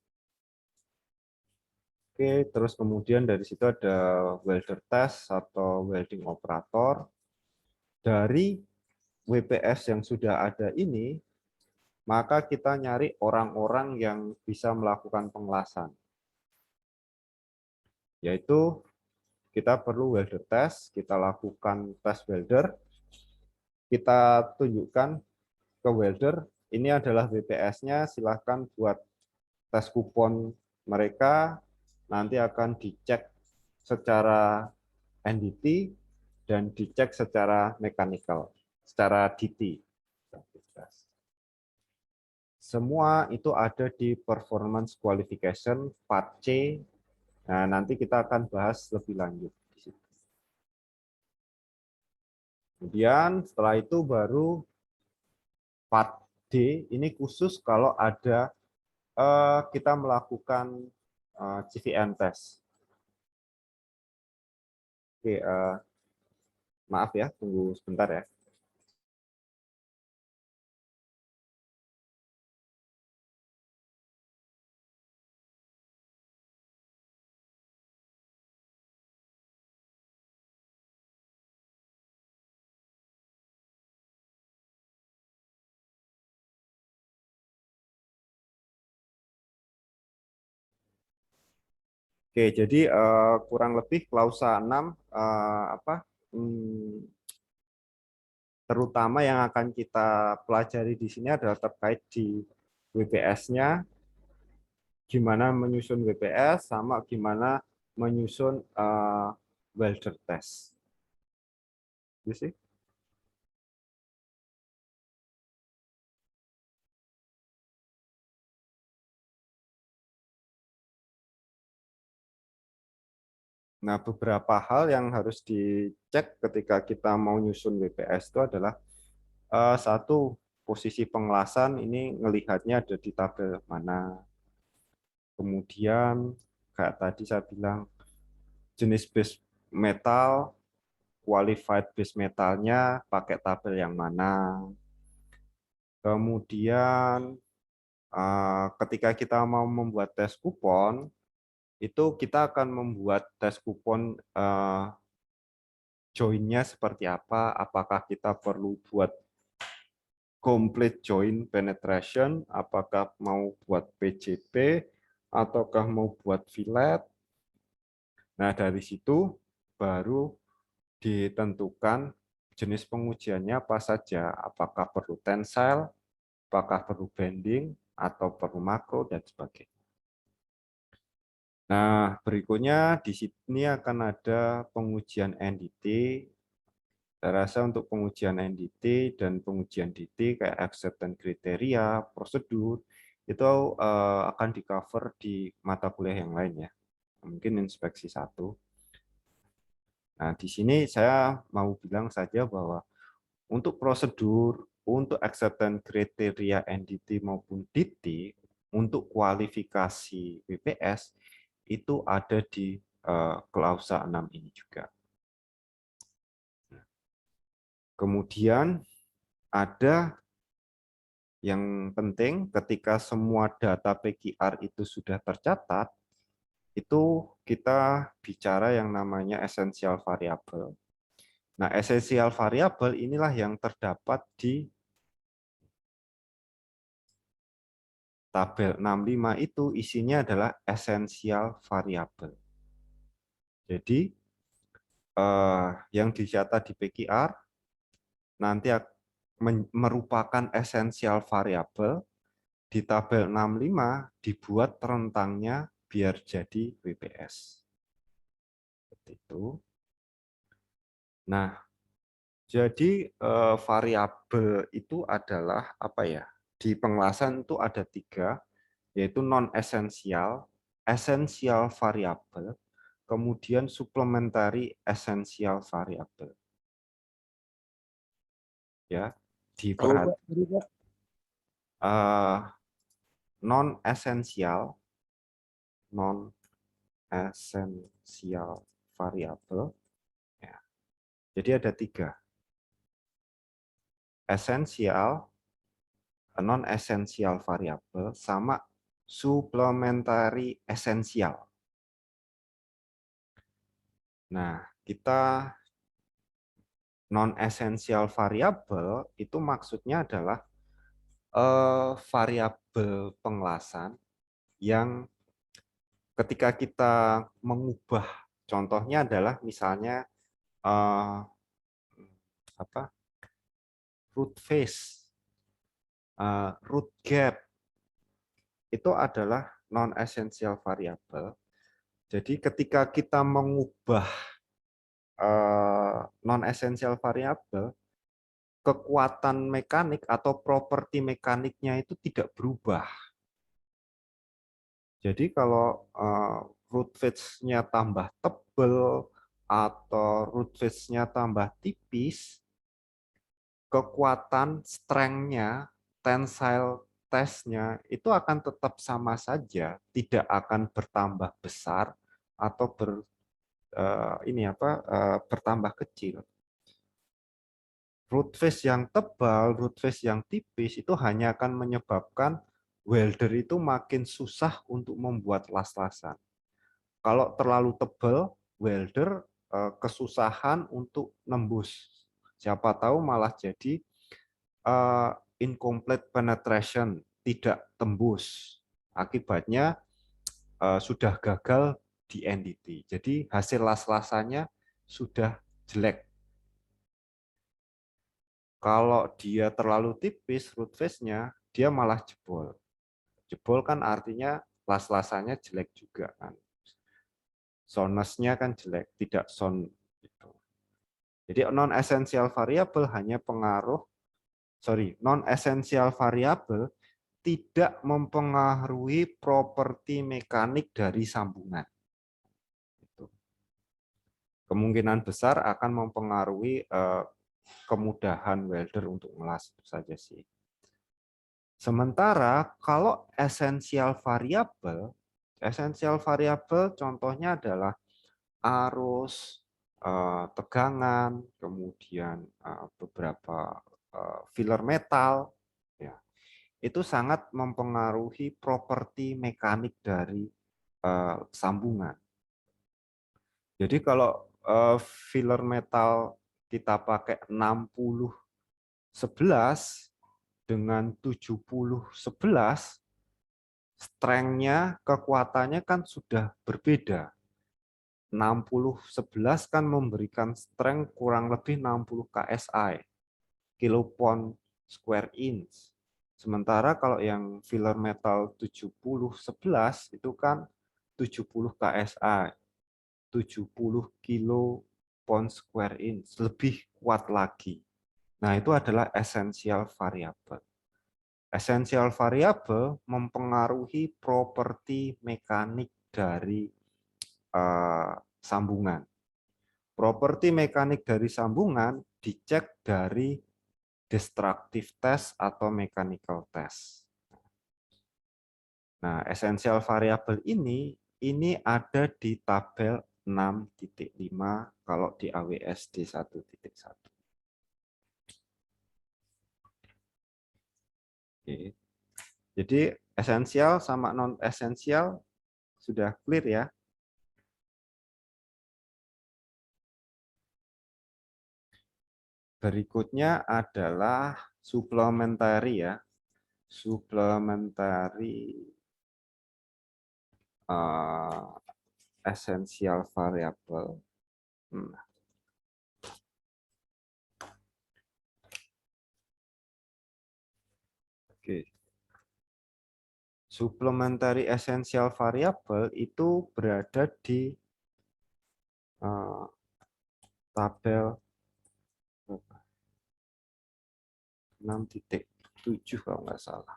Oke, terus kemudian dari situ ada welder test atau welding operator. Dari WPS yang sudah ada ini, maka kita nyari orang-orang yang bisa melakukan pengelasan. Yaitu kita perlu welder test, kita lakukan tes welder, kita tunjukkan ke welder, ini adalah WPS-nya, silahkan buat tes kupon mereka, nanti akan dicek secara NDT dan dicek secara mechanical, secara DT. Semua itu ada di performance qualification part C. Nah, nanti kita akan bahas lebih lanjut di situ. Kemudian setelah itu baru part D, ini khusus kalau ada kita melakukan CVN test. Oke, maaf ya, tunggu sebentar ya. Oke, jadi kurang lebih klausa 6 terutama yang akan kita pelajari di sini adalah terkait di WPS-nya, gimana menyusun WPS, sama gimana menyusun welder test. Gitu sih. Nah, beberapa hal yang harus dicek ketika kita mau nyusun WPS itu adalah satu, posisi pengelasan ini ngelihatnya ada di tabel mana. Kemudian kayak tadi saya bilang jenis base metal, qualified base metalnya pakai tabel yang mana. Kemudian ketika kita mau membuat tes kupon, itu kita akan membuat tes kupon joinnya seperti apa, apakah kita perlu buat complete joint penetration, apakah mau buat PJP, ataukah mau buat fillet. Nah, dari situ baru ditentukan jenis pengujiannya apa saja, apakah perlu tensile, apakah perlu bending, atau perlu makro, dan sebagainya. Nah, berikutnya di sini akan ada pengujian NDT. Saya rasa untuk pengujian NDT dan pengujian DT kayak acceptance kriteria, prosedur, itu akan di-cover di mata kuliah yang lain ya. Mungkin inspeksi 1. Nah, di sini saya mau bilang saja bahwa untuk prosedur, untuk acceptance kriteria NDT maupun DT, untuk kualifikasi WPS, itu ada di klausa 6 ini juga. Kemudian ada yang penting ketika semua data PQR itu sudah tercatat, itu kita bicara yang namanya essential variable. Nah, essential variable inilah yang terdapat di tabel 65 itu isinya adalah essential variable. Jadi yang dicatat di PQR nanti merupakan essential variable, di tabel 65 dibuat rentangnya biar jadi WPS. Seperti itu. Nah, jadi variabel itu adalah apa ya? Di pengelasan itu ada 3, yaitu non-esensial, esensial variabel, kemudian supplementary essential variable. Ya, Apa Pak? diperhati Tadi, Pak? non-esensial, non-esensial variable. Ya. Jadi ada 3, esensial, non-esensial variable, sama supplementary essential. Nah, kita non-esensial variable itu maksudnya adalah variabel pengelasan yang ketika kita mengubah, contohnya adalah misalnya apa, root phase, root gap, itu adalah non-essential variable. Jadi ketika kita mengubah non-essential variable, kekuatan mekanik atau properti mekaniknya itu tidak berubah. Jadi kalau root phase-nya tambah tebal atau root phase-nya tambah tipis, kekuatan strength-nya, tensile test-nya itu akan tetap sama saja, tidak akan bertambah besar atau bertambah kecil. Root phase yang tebal, root phase yang tipis itu hanya akan menyebabkan welder itu makin susah untuk membuat las-lasan. Kalau terlalu tebal, welder kesusahan untuk nembus. Siapa tahu malah jadi incomplete penetration, tidak tembus. Akibatnya sudah gagal di NDT. Jadi hasil las-lasannya sudah jelek. Kalau dia terlalu tipis root phase-nya, dia malah jebol. Jebol kan artinya las-lasannya jelek juga kan. Soundness-nya kan jelek, tidak sound gitu. Jadi non-essential variable hanya non-essential variable tidak mempengaruhi properti mekanik dari sambungan. Kemungkinan besar akan mempengaruhi kemudahan welder untuk ngelas, itu saja sih. Sementara kalau essential variable contohnya adalah arus, tegangan, kemudian beberapa filler metal, ya, itu sangat mempengaruhi properti mekanik dari sambungan. Jadi kalau filler metal kita pakai 60-11, dengan 7011, strength-nya, kekuatannya kan sudah berbeda. 6011 kan memberikan strength kurang lebih 60 KSI, kilopound square inch. Sementara kalau yang filler metal 7011 itu kan 70 KSI, 70 kilo pound square inch, lebih kuat lagi. Nah, itu adalah essential variable. Essential variable mempengaruhi properti mekanik dari sambungan. Properti mekanik dari sambungan dicek dari destructive test atau mechanical test. Nah, essential variable ini ada di tabel 6.5 kalau di AWSD 1.1. Oke. Jadi esensial sama non esensial sudah clear ya. Berikutnya adalah supplementary ya. Supplementary essential variable. Oke. Supplementary essential variable itu berada di tabel 6.7 kalau nggak salah.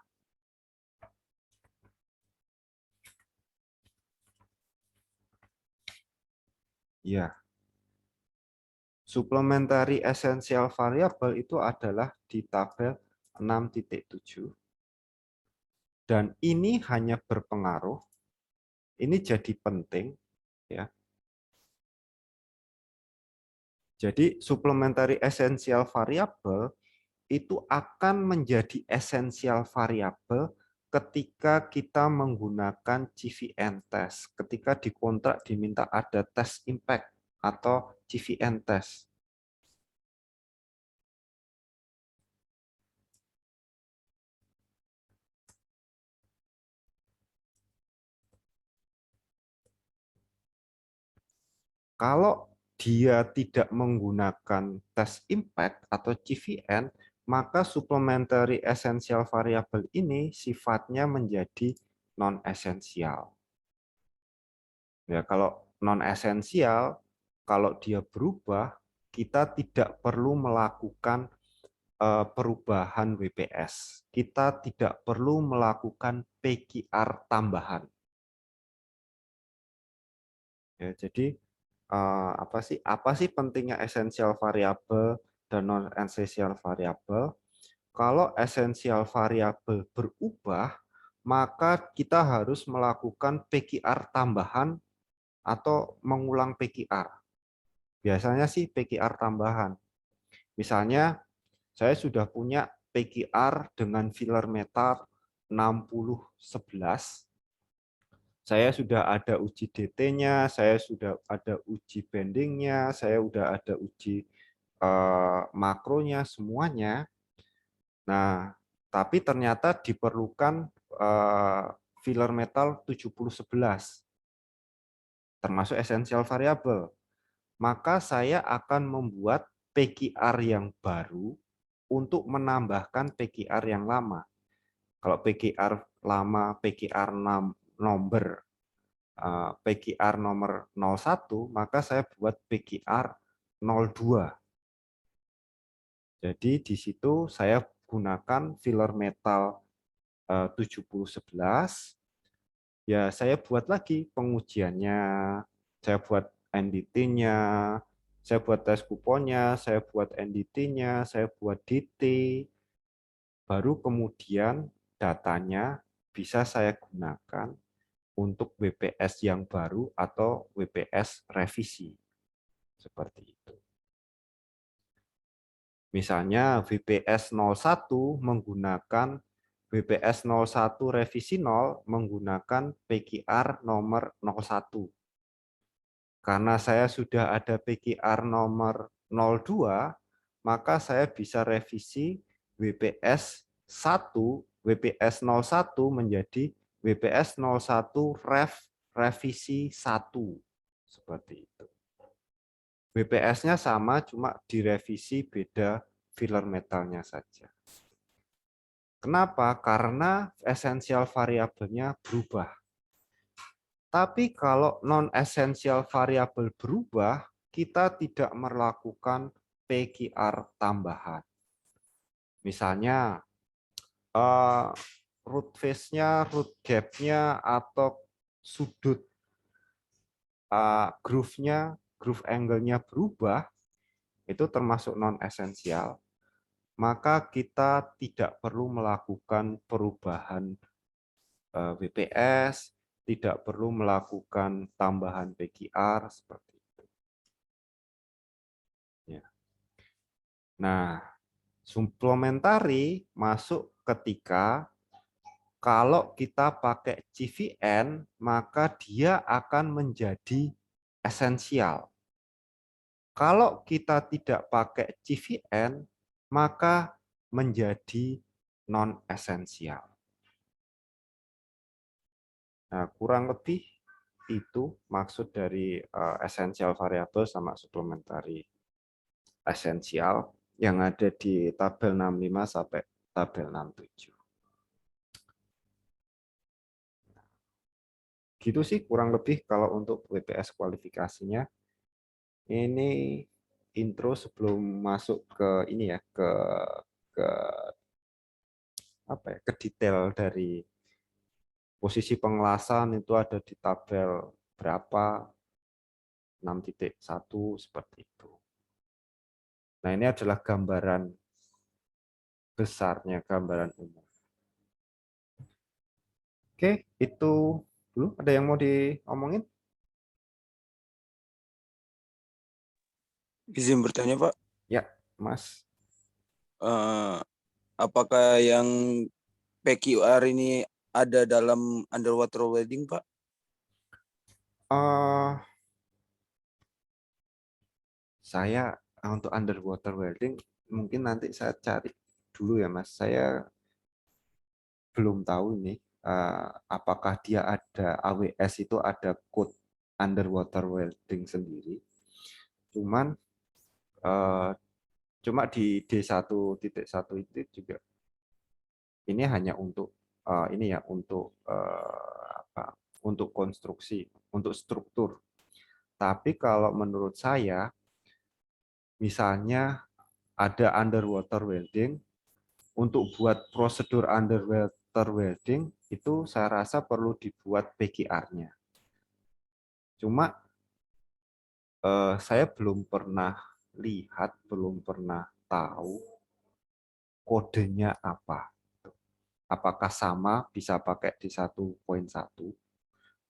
Ya. Supplementary essential variable itu adalah di tabel 6.7. Dan ini hanya berpengaruh, ini jadi penting ya. Jadi supplementary essential variable itu akan menjadi essential variable ketika kita menggunakan CVN test, ketika di kontrak diminta ada test impact atau CVN test. Kalau dia tidak menggunakan test impact atau CVN, maka supplementary essential variable ini sifatnya menjadi non-esensial. Ya, kalau non-esensial, kalau dia berubah, kita tidak perlu melakukan perubahan WPS. Kita tidak perlu melakukan PQR tambahan. Ya, jadi apa sih pentingnya essential variable dan non essential variable? Kalau essential variable berubah, maka kita harus melakukan PQR tambahan atau mengulang PQR. Biasanya sih PQR tambahan. Misalnya saya sudah punya PQR dengan filler metal 6011. Saya sudah ada uji DT-nya, saya sudah ada uji bendingnya, saya sudah ada uji makronya, semuanya. Nah, tapi ternyata diperlukan filler metal 7011, termasuk essential variable. Maka saya akan membuat PQR yang baru untuk menambahkan PQR yang lama. Kalau PQR lama, PQR nomor PQR nomor 01, maka saya buat PQR 02. Jadi di situ saya gunakan filler metal 7011. Ya, saya buat lagi pengujiannya, saya buat NDT-nya, saya buat tes kuponnya, saya buat NDT-nya, saya buat DT. Baru kemudian datanya bisa saya gunakan untuk WPS yang baru atau WPS revisi. Seperti itu. Misalnya WPS 01 menggunakan WPS 01 revisi 0 menggunakan PQR nomor 01. Karena saya sudah ada PQR nomor 02, maka saya bisa revisi WPS WPS 01 menjadi WPS 01 revisi 1. Seperti itu. WPS-nya sama, cuma direvisi beda filler metalnya saja. Kenapa? Karena esensial variabelnya berubah. Tapi kalau non-esensial variabel berubah, kita tidak melakukan PQR tambahan. Misalnya, root face-nya, root gap-nya, atau sudut groove-nya, groove angle-nya berubah, itu termasuk non-esensial. Maka kita tidak perlu melakukan perubahan WPS, tidak perlu melakukan tambahan PQR seperti itu. Ya. Nah, suplementari masuk ketika kalau kita pakai CVN, maka dia akan menjadi esensial. Kalau kita tidak pakai CVN, maka menjadi non-esensial. Nah, kurang lebih itu maksud dari essential variable sama supplementary esensial yang ada di tabel 65 sampai tabel 67. Gitu sih kurang lebih kalau untuk WPS kualifikasinya. Ini intro sebelum masuk ke ini ya, ke apa ya, ke detail dari posisi pengelasan itu ada di tabel berapa, 6.1 seperti itu. Nah, ini adalah gambaran besarnya, gambaran umum. Oke, itu dulu. Ada yang mau diomongin? Izin bertanya, Pak. Ya, Mas. Eh, apakah yang PQR ini ada dalam underwater welding, Pak? Saya untuk underwater welding mungkin nanti saya cari dulu ya, Mas. Saya belum tahu ini apakah dia ada AWS itu ada code underwater welding sendiri. Cuma di D1.1 itu juga ini hanya untuk ini ya untuk apa? Untuk konstruksi, untuk struktur. Tapi kalau menurut saya misalnya ada underwater welding, untuk buat prosedur underwater welding itu saya rasa perlu dibuat PQR-nya. Cuma saya belum pernah lihat, belum pernah tahu kodenya apa. Apakah sama bisa pakai di 1.1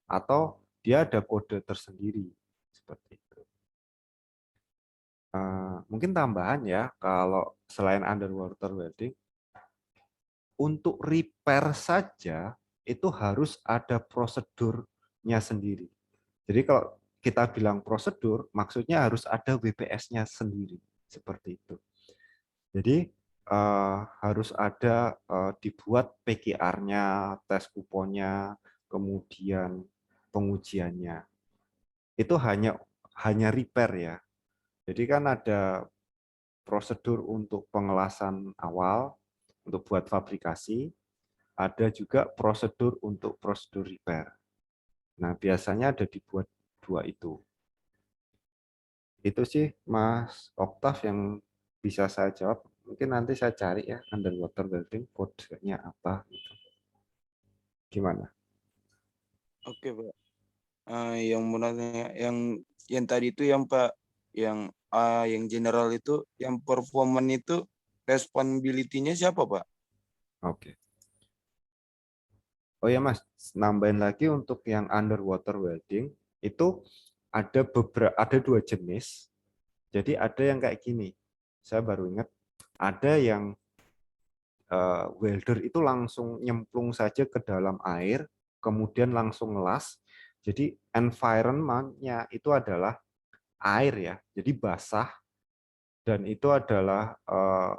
atau dia ada kode tersendiri seperti itu. Mungkin tambahan ya, kalau selain underwater welding, untuk repair saja itu harus ada prosedurnya sendiri. Jadi kalau kita bilang prosedur, maksudnya harus ada WPS-nya sendiri, seperti itu. Jadi harus ada dibuat PQR-nya, tes kuponnya, kemudian pengujiannya. Itu hanya repair ya. Jadi kan ada prosedur untuk pengelasan awal, untuk buat fabrikasi, ada juga prosedur untuk prosedur repair. Nah, biasanya ada dibuat dua itu. Itu sih Mas Oktav yang bisa saya jawab. Mungkin nanti saya cari ya underwater welding kodenya apa gitu. Gimana? Oke, Pak. Yang mau nanya, yang tadi itu yang Pak, yang general itu, yang performan itu responsibility-nya siapa, Pak? Oke. Oh ya Mas, nambahin lagi untuk yang underwater welding itu ada dua jenis. Jadi ada yang kayak gini. Saya baru ingat ada yang welder itu langsung nyemplung saja ke dalam air, kemudian langsung ngelas. Jadi environment-nya itu adalah air ya, jadi basah. dan itu adalah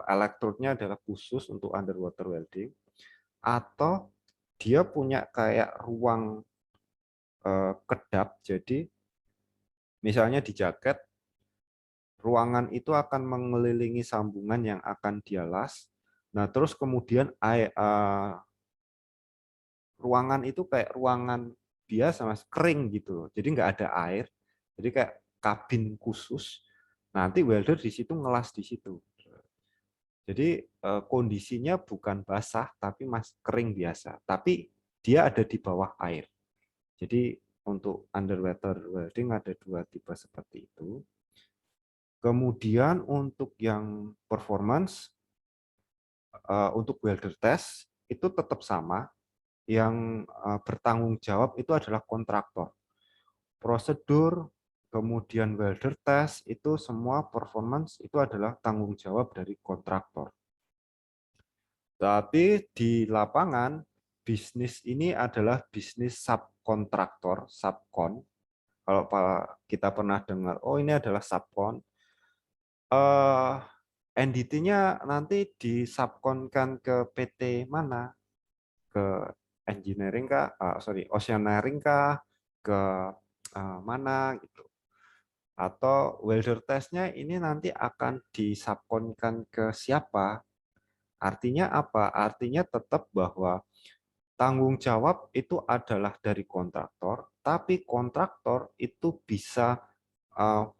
elektrodnya adalah khusus untuk underwater welding, atau dia punya kayak ruang kedap. Jadi misalnya di jaket, ruangan itu akan mengelilingi sambungan yang akan dia las. Nah, terus kemudian ruangan itu kayak ruangan biasa, Mas, kering gitu loh. Jadi nggak ada air. Jadi kayak kabin khusus. Nanti welder di situ ngelas di situ. Jadi kondisinya bukan basah tapi mas kering biasa. Tapi dia ada di bawah air. Jadi untuk underwater welding ada dua tipe seperti itu. Kemudian untuk yang performance, untuk welder test itu tetap sama. Yang bertanggung jawab itu adalah kontraktor. Prosedur, kemudian welder test, itu semua performance itu adalah tanggung jawab dari kontraktor. Tapi di lapangan, bisnis ini adalah bisnis subkontraktor, subkon. Kalau kita pernah dengar, oh ini adalah subkon, entity-nya nanti disubkonkan ke PT mana? Ke engineering kah? Sorry, oceaneering kah? Ke mana gitu? Atau welder test-nya ini nanti akan disubkonkan ke siapa? Artinya apa? Artinya tetap bahwa tanggung jawab itu adalah dari kontraktor, tapi kontraktor itu bisa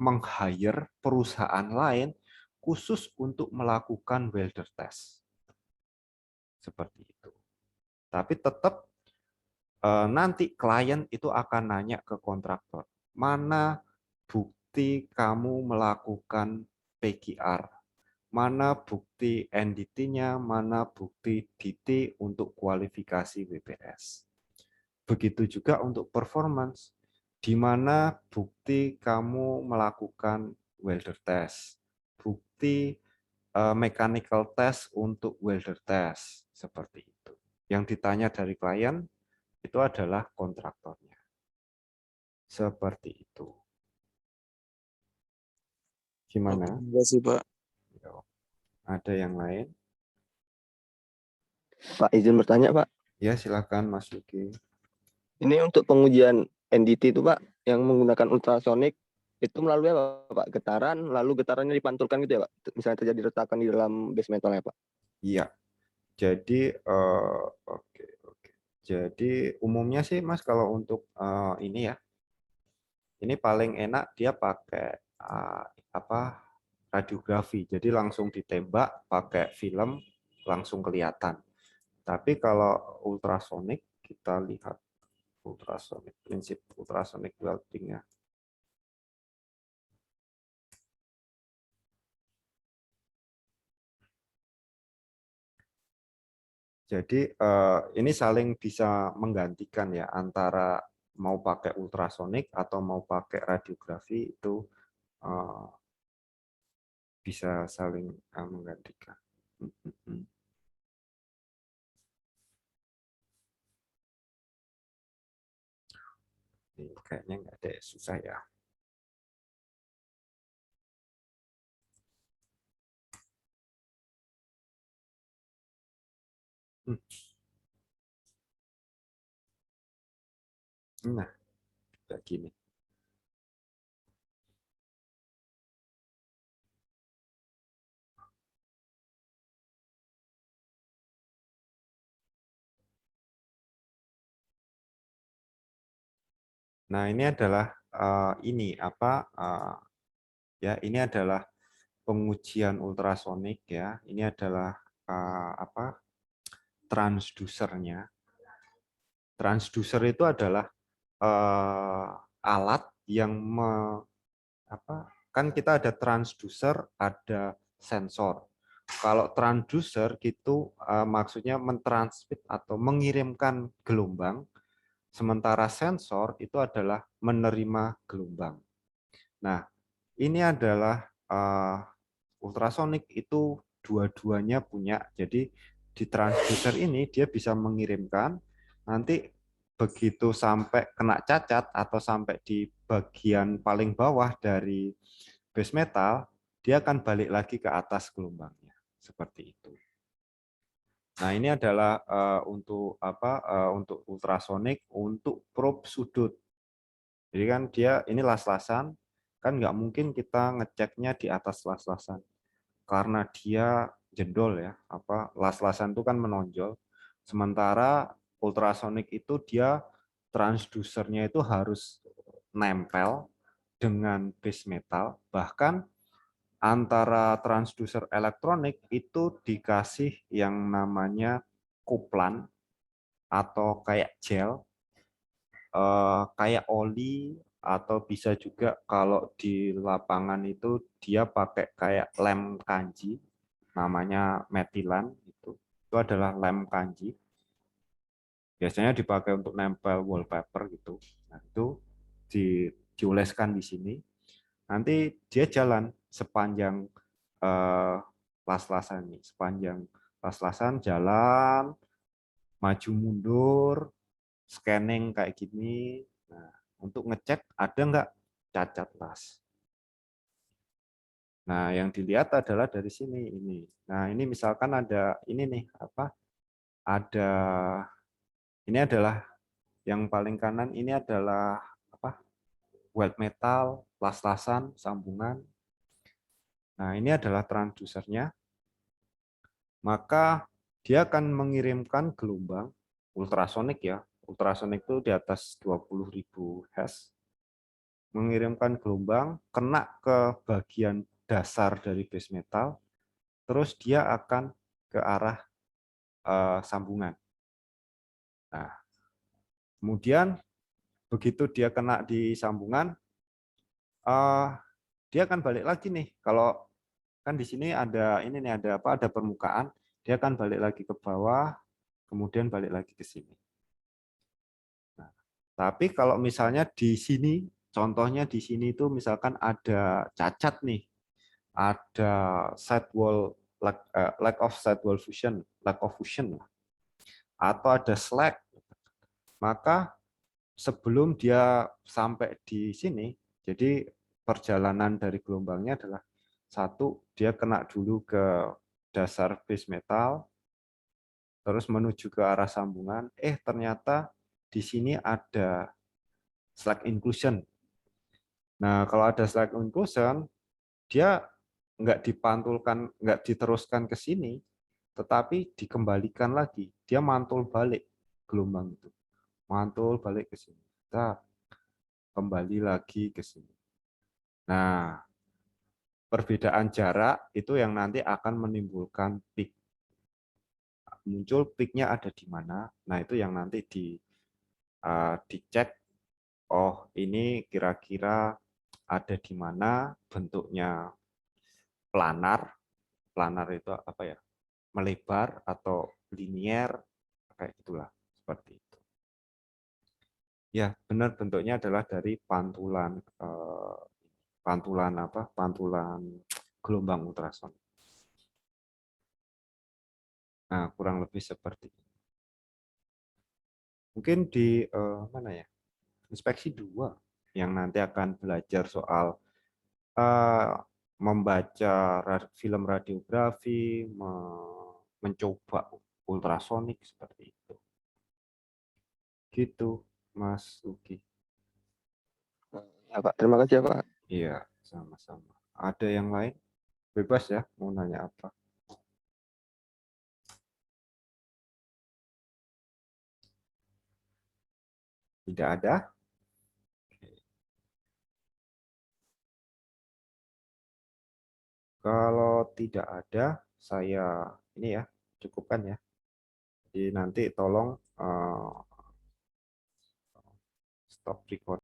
meng-hire perusahaan lain khusus untuk melakukan welder test. Seperti itu. Tapi tetap nanti klien itu akan nanya ke kontraktor, mana bukti kamu melakukan PGR, mana bukti NDT-nya, mana bukti DT untuk kualifikasi WPS. Begitu juga untuk performance, di mana bukti kamu melakukan welder test, bukti mechanical test untuk welder test, seperti itu. Yang ditanya dari klien itu adalah kontraktornya. Seperti itu. Oke, Gimana? terima kasih, Pak. Ada yang lain? Pak, izin bertanya, Pak. Ya, silakan Mas Yuki. Ini untuk pengujian NDT itu, Pak, yang menggunakan ultrasonik itu melalui apa, Pak? Getaran, lalu getarannya dipantulkan gitu ya, Pak? Misalnya terjadi retakan di dalam base metalnya, Pak. Iya. Jadi oke, oke. Jadi umumnya sih Mas kalau untuk ini ya, ini paling enak dia pakai apa? Radiografi. Jadi langsung ditembak pakai film langsung kelihatan. Tapi kalau ultrasonik kita lihat ultrasonik, prinsip ultrasonik welding ya. Jadi ini saling bisa menggantikan ya antara mau pakai ultrasonik atau mau pakai radiografi itu eh, bisa saling menggantikan. Ini kayaknya nggak ada susah ya. Nah, kayak gini. Nah, ini adalah ini apa ya? Ini adalah pengujian ultrasonik ya. Ini adalah apa? Transducernya. Transducer itu adalah alat yang apa? Kan kita ada transducer, ada sensor. Kalau transducer gitu maksudnya mentransmit atau mengirimkan gelombang, sementara sensor itu adalah menerima gelombang. Nah, ini adalah ultrasonik itu dua-duanya punya. Jadi di transducer ini dia bisa mengirimkan, nanti begitu sampai kena cacat atau sampai di bagian paling bawah dari base metal, dia akan balik lagi ke atas gelombangnya. Seperti itu. Nah, ini adalah untuk untuk ultrasonik untuk probe sudut. Jadi kan dia ini las-lasan, kan nggak mungkin kita ngeceknya di atas las-lasan karena dia jendol ya, las-lasan itu kan menonjol. Sementara ultrasonik itu dia transdusernya itu harus nempel dengan base metal, bahkan antara transducer elektronik itu dikasih yang namanya kuplan atau kayak gel, kayak oli, atau bisa juga kalau di lapangan itu dia pakai kayak lem kanji, namanya metilan, itu adalah lem kanji. Biasanya dipakai untuk nempel wallpaper gitu. Nah, itu dioleskan di sini. Nanti dia jalan sepanjang las-lasan nih, sepanjang las-lasan jalan, maju mundur, scanning kayak gini. Nah, untuk ngecek ada nggak cacat las. Nah, yang dilihat adalah dari sini ini. Nah, ini misalkan ada ini nih ada ini adalah yang paling kanan ini adalah weld metal, las-lasan, sambungan. Nah, ini adalah transdusernya. Maka dia akan mengirimkan gelombang ultrasonik ya. Ultrasonik itu di atas 20.000 Hz. Mengirimkan gelombang kena ke bagian dasar dari base metal, terus dia akan ke arah sambungan. Nah, kemudian begitu dia kena di sambungan, dia akan balik lagi nih. Kalau kan di sini ada ini nih ada permukaan, dia akan balik lagi ke bawah, kemudian balik lagi ke sini. Nah, tapi kalau misalnya di sini, contohnya di sini itu misalkan ada cacat nih, ada sidewall lack of sidewall fusion, lack of fusion, atau ada slack, maka sebelum dia sampai di sini, jadi perjalanan dari gelombangnya adalah satu, dia kena dulu ke dasar base metal, terus menuju ke arah sambungan, ternyata di sini ada slack inclusion. Nah, kalau ada slack inclusion, dia nggak dipantulkan, nggak diteruskan ke sini, tetapi dikembalikan lagi. Dia mantul balik gelombang itu. Mantul balik ke sini. Kita kembali lagi ke sini. Nah, perbedaan jarak itu yang nanti akan menimbulkan peak. Muncul peaknya ada di mana. Nah, itu yang nanti dicek. Oh, ini kira-kira ada di mana, bentuknya planar. Planar itu apa ya? Melebar atau linier, kayak gitulah, seperti itu. Ya, benar, bentuknya adalah dari pantulan pantulan gelombang ultrasonik. Nah, kurang lebih seperti itu. Mungkin di mana ya? Inspeksi 2 yang nanti akan belajar soal membaca film radiografi, mencoba ultrasonik seperti itu. Gitu, Mas Uki. Ya, Pak. Terima kasih ya, Pak. Iya, sama-sama. Ada yang lain? Bebas ya, mau nanya apa? Tidak ada? Kalau tidak ada, saya ini ya, cukupkan ya. Jadi nanti tolong stop record.